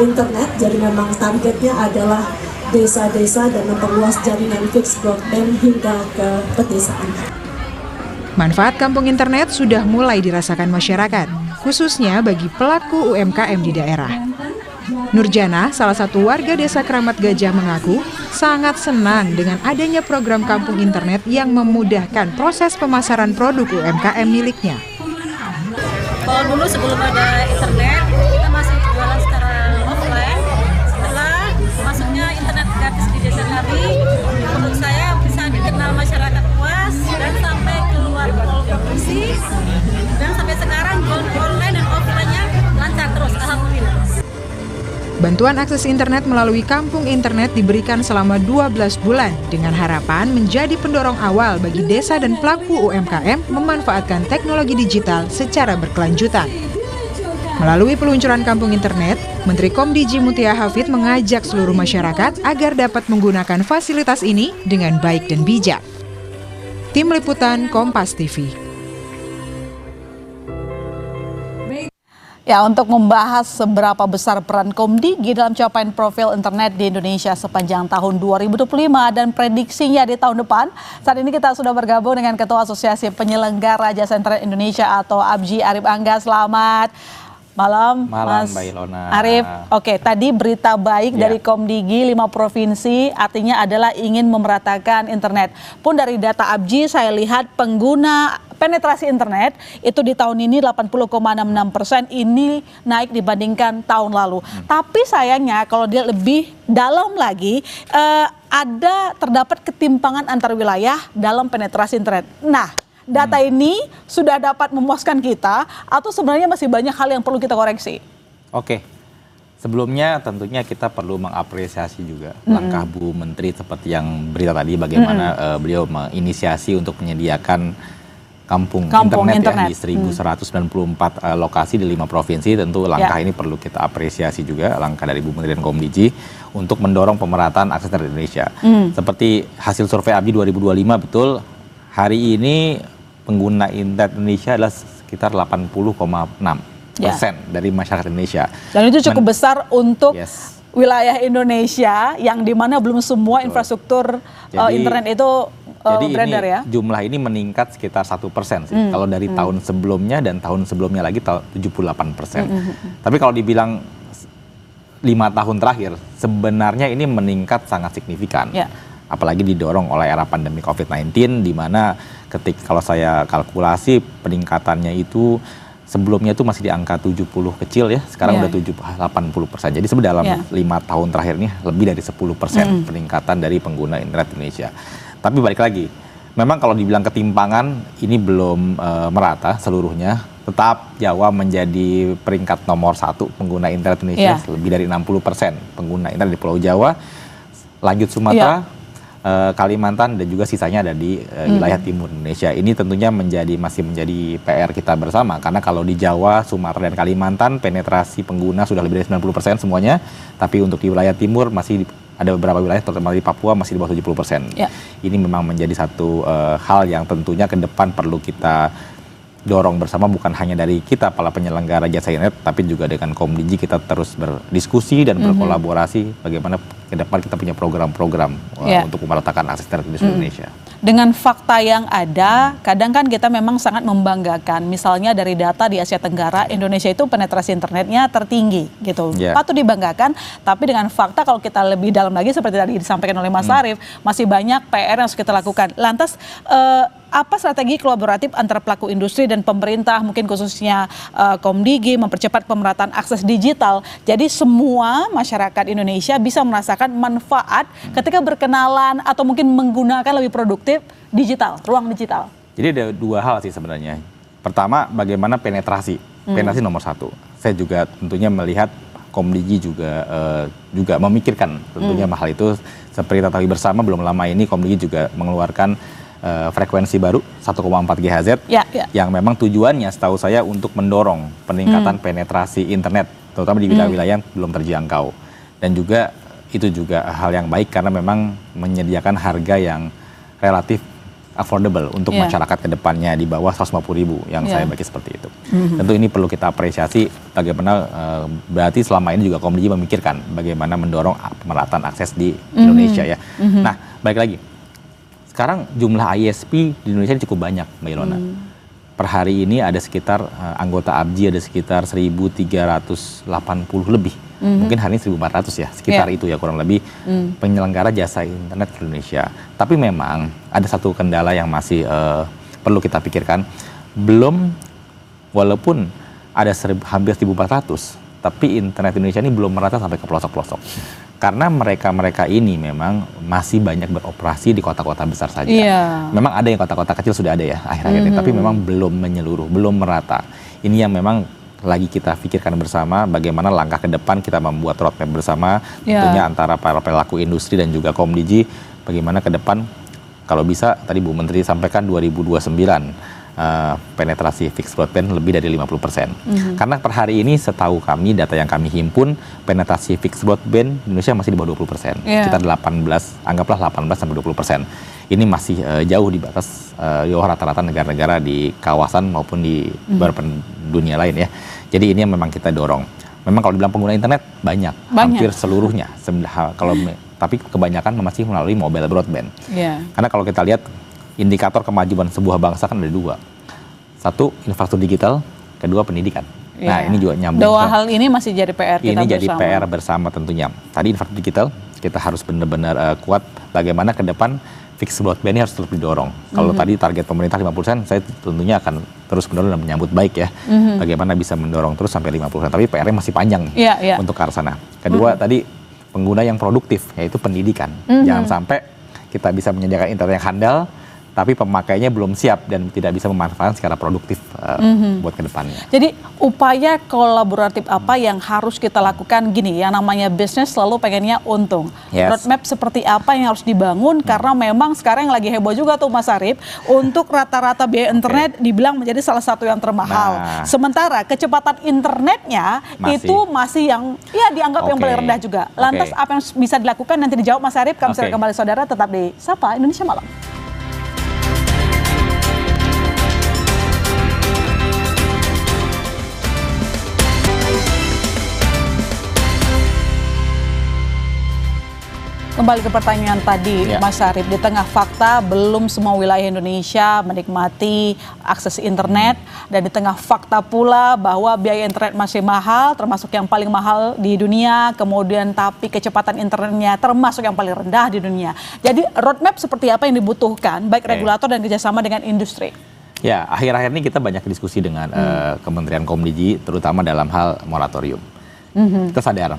internet, jadi memang targetnya adalah desa-desa dan memperluas jaringan fixed broadband hingga ke pedesaan. Manfaat kampung internet sudah mulai dirasakan masyarakat, khususnya bagi pelaku UMKM di daerah. Nurjana, salah satu warga Desa Keramat Gajah mengaku sangat senang dengan adanya program kampung internet yang memudahkan proses pemasaran produk UMKM miliknya. Kalau dulu sebelum ada internet, kita masih jualan secara offline. Setelah masuknya internet gratis di desa kami, menurut saya bisa dikenal masyarakat luas dan sampai keluar provinsi. Dan sampai sekarang online dan offline-nya lancar terus, alhamdulillah. Bantuan akses internet melalui kampung internet diberikan selama 12 bulan dengan harapan menjadi pendorong awal bagi desa dan pelaku UMKM memanfaatkan teknologi digital secara berkelanjutan. Melalui peluncuran kampung internet, Menteri Komdiji Mutia Hafidz mengajak seluruh masyarakat agar dapat menggunakan fasilitas ini dengan baik dan bijak. Tim Liputan Kompas TV. Ya, untuk membahas seberapa besar peran Komdiji dalam capaian profil internet di Indonesia sepanjang tahun 2025 dan prediksinya di tahun depan, saat ini kita sudah bergabung dengan Ketua Asosiasi Penyelenggara Jasa Internet Indonesia atau ABJI, Arif Angga. Selamat Malam, Malam, Mas Mbak Ilona. Arif. Oke, tadi berita baik dari Komdigi 5 provinsi artinya adalah ingin memeratakan internet. Pun dari data Abji saya lihat pengguna penetrasi internet itu di tahun ini 80,66%, ini naik dibandingkan tahun lalu. Tapi sayangnya kalau dia lebih dalam lagi terdapat ketimpangan antar wilayah dalam penetrasi internet. Nah, data ini sudah dapat memuaskan kita atau sebenarnya masih banyak hal yang perlu kita koreksi? Oke, sebelumnya tentunya kita perlu mengapresiasi juga langkah Bu Menteri seperti yang berita tadi bagaimana beliau menginisiasi untuk menyediakan kampung internet. Ya, di 1194 lokasi di 5 provinsi. Tentu langkah ini perlu kita apresiasi juga, langkah dari Bu Menteri dan Komdigi untuk mendorong pemerataan akses internet di Indonesia. Seperti hasil survei Abji 2025 betul, hari ini pengguna internet Indonesia adalah sekitar 80,6% dari masyarakat Indonesia. Dan itu cukup besar untuk wilayah Indonesia yang dimana belum semua infrastruktur internet itu beredar ya. Jumlah ini meningkat sekitar 1% sih. Kalau dari tahun sebelumnya dan tahun sebelumnya lagi 78%. Tapi kalau dibilang 5 tahun terakhir, sebenarnya ini meningkat sangat signifikan. Apalagi didorong oleh era pandemi COVID-19, di mana kalau saya kalkulasi peningkatannya itu sebelumnya itu masih di angka 70 kecil ya, sekarang udah 80%. Jadi sebenarnya dalam 5 tahun terakhir ini lebih dari 10% peningkatan dari pengguna internet Indonesia. Tapi balik lagi, memang kalau dibilang ketimpangan ini belum merata seluruhnya. Tetap Jawa menjadi peringkat nomor 1 pengguna internet Indonesia, lebih dari 60% pengguna internet di Pulau Jawa. Lanjut Sumatera, Kalimantan, dan juga sisanya ada di wilayah timur Indonesia. Ini tentunya masih menjadi PR kita bersama, karena kalau di Jawa, Sumatera, dan Kalimantan penetrasi pengguna sudah lebih dari 90% semuanya, tapi untuk di wilayah timur masih ada beberapa wilayah, terutama di Papua, masih di bawah 70%. Ini memang menjadi satu hal yang tentunya ke depan perlu kita dorong bersama, bukan hanya dari kita para penyelenggara jasa internet, tapi juga dengan Komdigi kita terus berdiskusi dan berkolaborasi bagaimana ke depan kita punya program-program untuk memeratakan akses internet di seluruh Indonesia. Dengan fakta yang ada, kadang kan kita memang sangat membanggakan. Misalnya dari data di Asia Tenggara, Indonesia itu penetrasi internetnya tertinggi gitu. Patut dibanggakan, tapi dengan fakta kalau kita lebih dalam lagi seperti tadi disampaikan oleh Mas Arif, masih banyak PR yang harus kita lakukan. Lantas apa strategi kolaboratif antara pelaku industri dan pemerintah, mungkin khususnya Komdigi, mempercepat pemerataan akses digital, jadi semua masyarakat Indonesia bisa merasakan manfaat ketika berkenalan atau mungkin menggunakan lebih produktif digital, ruang digital? Jadi ada 2 hal sih sebenarnya. Pertama, bagaimana penetrasi nomor 1. Saya juga tentunya melihat Komdigi juga memikirkan tentunya hal itu. Seperti kita tahu bersama, belum lama ini Komdigi juga mengeluarkan frekuensi baru 1,4 GHz yang memang tujuannya setahu saya untuk mendorong peningkatan penetrasi internet, terutama di wilayah-wilayah yang belum terjangkau. Dan juga itu juga hal yang baik karena memang menyediakan harga yang relatif affordable untuk masyarakat ke depannya di bawah 150.000 yang saya bagi seperti itu. Tentu ini perlu kita apresiasi bagaimana berarti selama ini juga Komdigi memikirkan bagaimana mendorong pemerataan akses di Indonesia ya. Nah, balik lagi. Sekarang jumlah ISP di Indonesia cukup banyak, Mbak Ilona. Per hari ini ada sekitar anggota Abji ada sekitar 1.380 lebih. Mungkin hari ini 1.400 ya, sekitar itu ya kurang lebih penyelenggara jasa internet di Indonesia. Tapi memang ada satu kendala yang masih perlu kita pikirkan. Walaupun ada hampir 1.400, tapi internet Indonesia ini belum merata sampai ke pelosok-pelosok. Karena mereka ini memang masih banyak beroperasi di kota-kota besar saja. Memang ada yang kota-kota kecil sudah ada ya akhir-akhir ini, tapi memang belum menyeluruh, belum merata. Ini yang memang lagi kita pikirkan bersama, bagaimana langkah ke depan kita membuat roadmap bersama, tentunya antara para pelaku industri dan juga Komdigi, bagaimana ke depan kalau bisa, tadi Bu Menteri sampaikan 2029, penetrasi fixed broadband lebih dari 50%. Karena per hari ini setahu kami, data yang kami himpun, penetrasi fixed broadband Indonesia masih di bawah 20%. Kita 18, anggaplah 18-20%. Ini masih jauh di batas rata-rata negara-negara di kawasan maupun di beberapa dunia lain ya. Jadi ini yang memang kita dorong. Memang kalau dibilang pengguna internet banyak. Hampir seluruhnya. Tapi kebanyakan masih melalui mobile broadband. Karena kalau kita lihat indikator kemajuan sebuah bangsa kan ada 2. 1, infrastruktur digital, kedua pendidikan. Nah, ini juga nyambung. Dua hal ini masih jadi PR kita ini bersama. jadi PR bersama tentunya. Tadi infrastruktur digital kita harus benar-benar kuat. Bagaimana ke depan fixed broadband ini harus terus didorong. Kalau tadi target pemerintah 50%, saya tentunya akan terus menerus dan menyambut baik ya. Bagaimana bisa mendorong terus sampai 50%. Tapi PR-nya masih panjang untuk ke arah sana. Kedua tadi pengguna yang produktif, yaitu pendidikan. Jangan sampai kita bisa menyediakan internet yang handal, tapi pemakainya belum siap dan tidak bisa memanfaatkan secara produktif buat kedepannya. Jadi upaya kolaboratif apa yang harus kita lakukan gini, yang namanya bisnis selalu pengennya untung. Yes. Roadmap seperti apa yang harus dibangun karena memang sekarang yang lagi heboh juga tuh Mas Arief, untuk rata-rata biaya internet dibilang menjadi salah satu yang termahal. Sementara kecepatan internetnya itu masih yang ya dianggap yang paling rendah juga. Lantas apa yang bisa dilakukan nanti dijawab Mas Arief, kami serahkan kembali saudara tetap di Sapa Indonesia Malam. Kembali ke pertanyaan tadi, Mas Arief, di tengah fakta belum semua wilayah Indonesia menikmati akses internet, dan di tengah fakta pula bahwa biaya internet masih mahal, termasuk yang paling mahal di dunia, kemudian tapi kecepatan internetnya termasuk yang paling rendah di dunia. Jadi roadmap seperti apa yang dibutuhkan, baik regulator dan kerjasama dengan industri? Ya, akhir-akhir ini kita banyak diskusi dengan Kementerian Komdigi, terutama dalam hal moratorium. Kita sadar,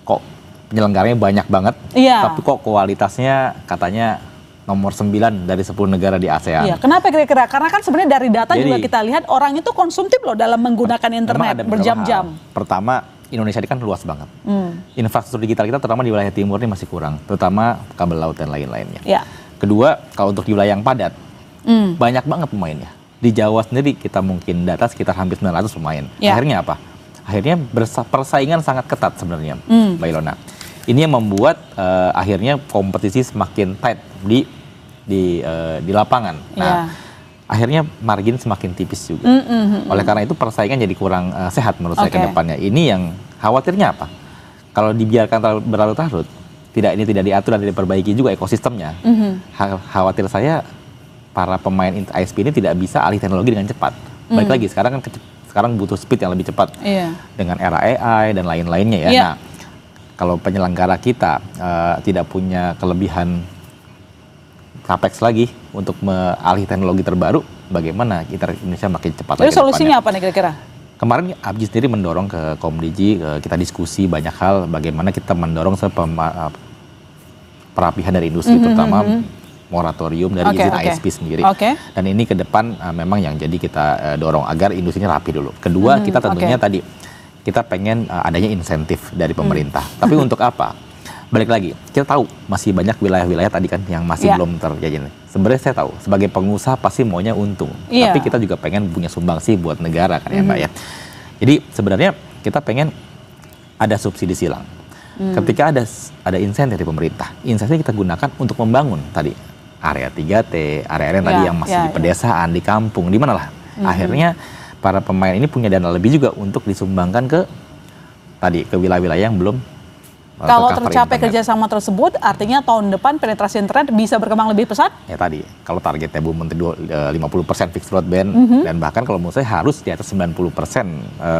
kok penyelenggaranya banyak banget, tapi kok kualitasnya katanya nomor 9 dari 10 negara di ASEAN. Iya, kenapa kira-kira? Karena kan sebenarnya dari data juga kita lihat orang itu konsumtif loh dalam menggunakan internet berjam-jam. Pertama, Indonesia ini kan luas banget. Infrastruktur digital kita terutama di wilayah timur ini masih kurang, terutama kabel laut dan lain-lainnya. Kedua, kalau untuk di wilayah yang padat, banyak banget pemainnya. Di Jawa sendiri kita mungkin data sekitar hampir 900 pemain. Akhirnya apa? Akhirnya persaingan sangat ketat sebenarnya, Mbak Ilona. Ini yang membuat akhirnya kompetisi semakin tight di lapangan. Nah, akhirnya margin semakin tipis juga. Oleh karena itu persaingan jadi kurang sehat menurut saya ke depannya. Ini yang khawatirnya apa? Kalau dibiarkan berlarut-larut, ini tidak diatur dan tidak diperbaiki juga ekosistemnya. Khawatir saya para pemain ISP ini tidak bisa alih teknologi dengan cepat. Balik lagi, sekarang butuh speed yang lebih cepat dengan era AI dan lain-lainnya ya. Nah, kalau penyelenggara kita tidak punya kelebihan capex lagi untuk alih teknologi terbaru, bagaimana kita Indonesia makin cepat lagi. Jadi solusinya apa nih kira-kira? Kemarin Abji sendiri mendorong ke Komdigi, kita diskusi banyak hal bagaimana kita mendorong perapihan dari industri, terutama moratorium dari izin ISP sendiri. Dan ini ke depan memang yang jadi kita dorong agar industrinya rapi dulu. Kedua, kita tentunya tadi kita pengen adanya insentif dari pemerintah. Tapi untuk apa? Balik lagi, kita tahu masih banyak wilayah-wilayah tadi kan yang masih belum terjadi. Sebenarnya saya tahu, sebagai pengusaha pasti maunya untung. Tapi kita juga pengen punya sumbangsi buat negara kan ya Mbak ya. Jadi sebenarnya kita pengen ada subsidi silang. Ketika ada insentif dari pemerintah, insentif kita gunakan untuk membangun tadi area 3T, area-area tadi yang masih di pedesaan, di kampung, di mana lah. Akhirnya para pemain ini punya dana lebih juga untuk disumbangkan ke wilayah-wilayah yang belum Kalau tercapai kerjasama tersebut, artinya tahun depan penetrasi internet bisa berkembang lebih pesat? Ya tadi, kalau targetnya Bu Menteri 50% fixed broadband, dan bahkan kalau menurut saya harus di atas 90%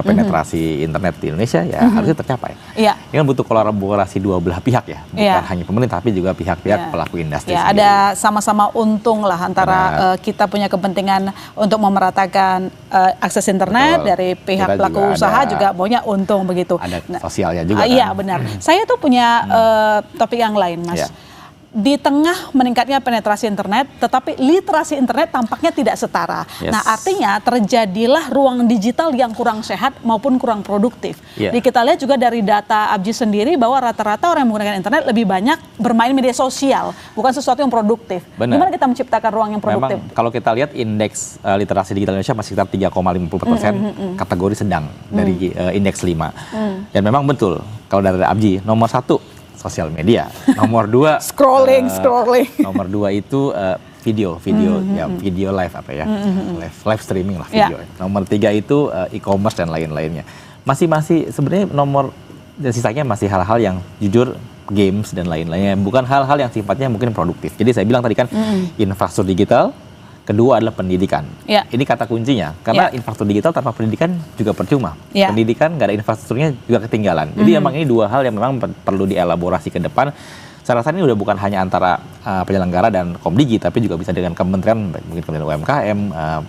penetrasi internet di Indonesia, ya harusnya tercapai. Ini kan butuh kolaborasi dua belah pihak ya, bukan hanya pemerintah, tapi juga pihak-pihak pelaku industri sendiri. Ada sama-sama untung lah antara kita punya kepentingan untuk memeratakan akses internet, dari pihak kita pelaku usaha juga maunya untung begitu. Ada sosialnya juga. Iya benar. Saya tuh punya topik yang lain, Mas. Di tengah meningkatnya penetrasi internet, tetapi literasi internet tampaknya tidak setara. Nah, artinya terjadilah ruang digital yang kurang sehat maupun kurang produktif. Jadi kita lihat juga dari data Abji sendiri bahwa rata-rata orang yang menggunakan internet lebih banyak bermain media sosial, bukan sesuatu yang produktif. Gimana kita menciptakan ruang yang produktif? Memang kalau kita lihat indeks literasi digital Indonesia masih sekitar 3,50%, kategori sedang dari indeks 5. Dan memang betul, kalau dari Abji, nomor 1 sosial media, nomor 2 scrolling. Nomor 2 itu video ya, video live apa ya, live streaming lah video. Nomor 3 itu e-commerce dan lain-lainnya. Masih sebenarnya nomor dan sisanya masih hal-hal yang jujur games dan lain-lainnya, bukan hal-hal yang sifatnya mungkin produktif. Jadi saya bilang tadi kan infrastruktur digital, Kedua adalah pendidikan. Ya. Ini kata kuncinya, karena infrastruktur digital tanpa pendidikan juga percuma. Ya. Pendidikan nggak ada infrastrukturnya juga ketinggalan. Jadi emang ini dua hal yang memang perlu dielaborasi ke depan. Saya rasa ini udah bukan hanya antara penyelenggara dan Komdigi, tapi juga bisa dengan kementerian, mungkin kementerian UMKM,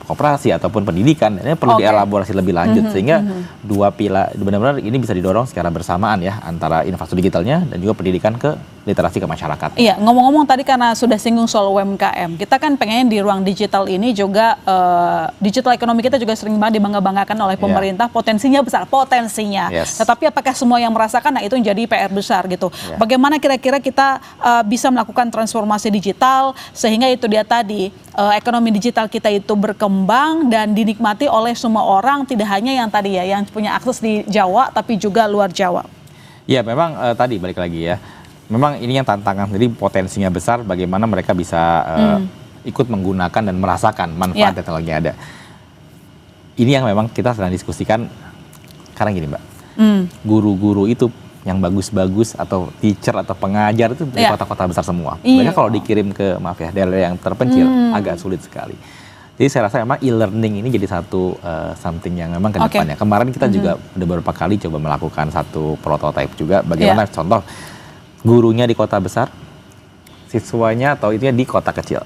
koperasi ataupun pendidikan. Ini perlu dielaborasi lebih lanjut sehingga dua pilar benar-benar ini bisa didorong secara bersamaan ya, antara infrastruktur digitalnya dan juga pendidikan ke literasi ke masyarakat. Iya, ngomong-ngomong tadi karena sudah singgung soal UMKM, kita kan pengen di ruang digital ini juga digital ekonomi kita juga sering banget dibangga-banggakan oleh pemerintah, potensinya besar, potensinya. Tetapi apakah semua yang merasakan? Nah, itu menjadi PR besar gitu. Bagaimana kira-kira kita bisa melakukan transformasi digital sehingga itu dia tadi ekonomi digital kita itu berkembang dan dinikmati oleh semua orang, tidak hanya yang tadi ya yang punya akses di Jawa tapi juga luar Jawa. Ya, memang tadi balik lagi ya. Memang ini yang tantangan, jadi potensinya besar, bagaimana mereka bisa ikut menggunakan dan merasakan manfaat teknologi yang ada. Ini yang memang kita sedang diskusikan sekarang gini Mbak, guru-guru itu yang bagus-bagus atau teacher atau pengajar itu dari kota-kota besar semua. Mereka kalau dikirim ke daerah yang terpencil agak sulit sekali. Jadi saya rasa memang e-learning ini jadi satu something yang memang ke depannya. Kemarin kita juga udah beberapa kali coba melakukan satu prototipe juga, bagaimana contoh gurunya di kota besar, siswanya atau itunya di kota kecil.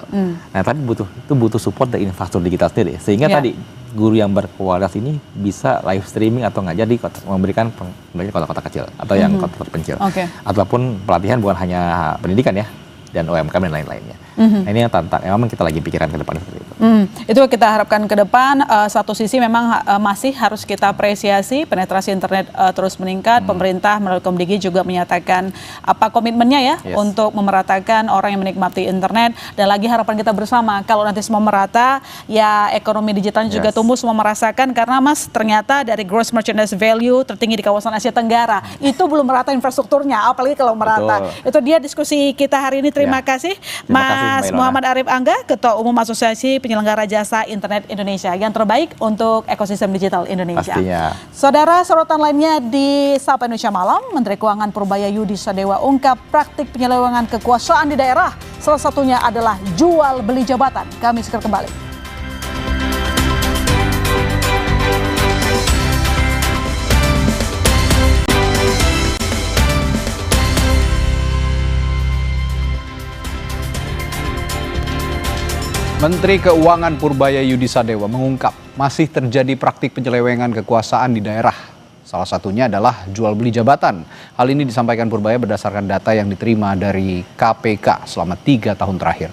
Nah, tapi butuh support dari infrastruktur digital sendiri. Sehingga tadi guru yang berkualitas ini bisa live streaming atau ngajar di memberikan kota-kota kecil atau yang kota terpencil. Ataupun pelatihan bukan hanya pendidikan ya, dan UMKM dan lain-lainnya. Nah, ini yang memang kita lagi pikirkan ke depan seperti itu. Itu kita harapkan ke depan. Satu sisi memang masih harus kita apresiasi penetrasi internet terus meningkat. Pemerintah melalui Komdigi juga menyatakan apa komitmennya ya untuk memeratakan orang yang menikmati internet. Dan lagi harapan kita bersama kalau nanti semua merata, ya ekonomi digitalnya juga tumbuh, semua merasakan. Karena Mas ternyata dari gross merchandise value tertinggi di kawasan Asia Tenggara itu belum merata infrastrukturnya, apalagi kalau merata. Itu dia diskusi kita hari ini. Terima kasih Mas Muhammad Arif Angga, Ketua Umum Asosiasi Penyelenggara Jasa Internet Indonesia. Yang terbaik untuk ekosistem digital Indonesia. Pastinya. Saudara, sorotan lainnya di Sapa Indonesia Malam, Menteri Keuangan Purbaya Yudi Sadewa ungkap praktik penyelewengan kekuasaan di daerah. Salah satunya adalah jual beli jabatan. Kami segera kembali. Menteri Keuangan Purbaya Yudi Sadewa mengungkap masih terjadi praktik penyelewengan kekuasaan di daerah. Salah satunya adalah jual beli jabatan. Hal ini disampaikan Purbaya berdasarkan data yang diterima dari KPK selama 3 tahun terakhir.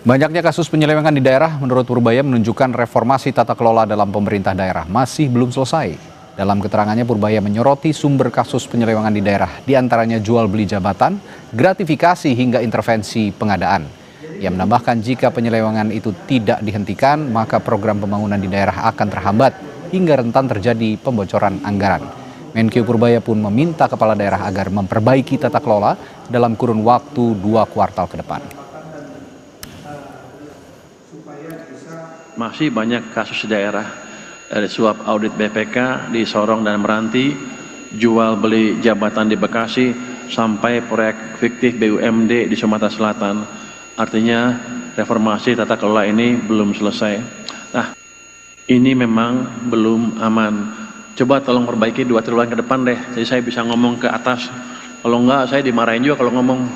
Banyaknya kasus penyelewengan di daerah menurut Purbaya menunjukkan reformasi tata kelola dalam pemerintah daerah masih belum selesai. Dalam keterangannya Purbaya menyoroti sumber kasus penyelewengan di daerah, diantaranya jual beli jabatan, gratifikasi hingga intervensi pengadaan. Ia menambahkan jika penyelewengan itu tidak dihentikan, maka program pembangunan di daerah akan terhambat hingga rentan terjadi pembocoran anggaran. Menkyu Purbaya pun meminta kepala daerah agar memperbaiki tata kelola dalam kurun waktu 2 kuartal ke depan. Masih banyak kasus di daerah, dari suap audit BPK di Sorong dan Meranti, jual beli jabatan di Bekasi, sampai proyek fiktif BUMD di Sumatera Selatan. Artinya reformasi tata kelola ini belum selesai. Nah, ini memang belum aman. Coba tolong perbaiki 2 triwulan ke depan deh. Jadi saya bisa ngomong ke atas. Kalau enggak, saya dimarahin juga kalau ngomong.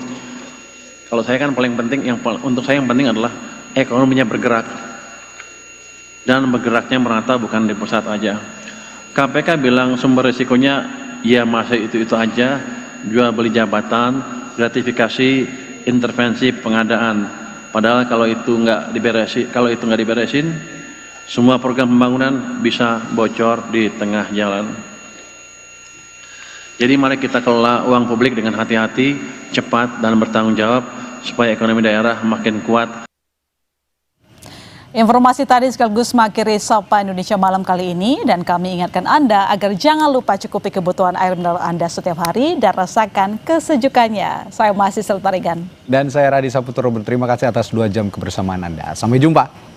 Kalau saya kan paling penting, untuk saya yang penting adalah ekonominya bergerak. Dan bergeraknya merata, bukan di pusat aja. KPK bilang sumber risikonya ya masih itu aja. Jual beli jabatan, gratifikasi, intervensi pengadaan. Padahal kalau itu nggak diberesin, semua program pembangunan bisa bocor di tengah jalan. Jadi mari kita kelola uang publik dengan hati-hati, cepat dan bertanggung jawab supaya ekonomi daerah makin kuat. Informasi tadi sekaligus mengakhiri Sapa Indonesia Malam kali ini, dan kami ingatkan Anda agar jangan lupa cukupi kebutuhan air mineral Anda setiap hari dan rasakan kesejukannya. Saya masih Seltarigan. Dan saya Radi Saputro berterima kasih atas 2 jam kebersamaan Anda. Sampai jumpa.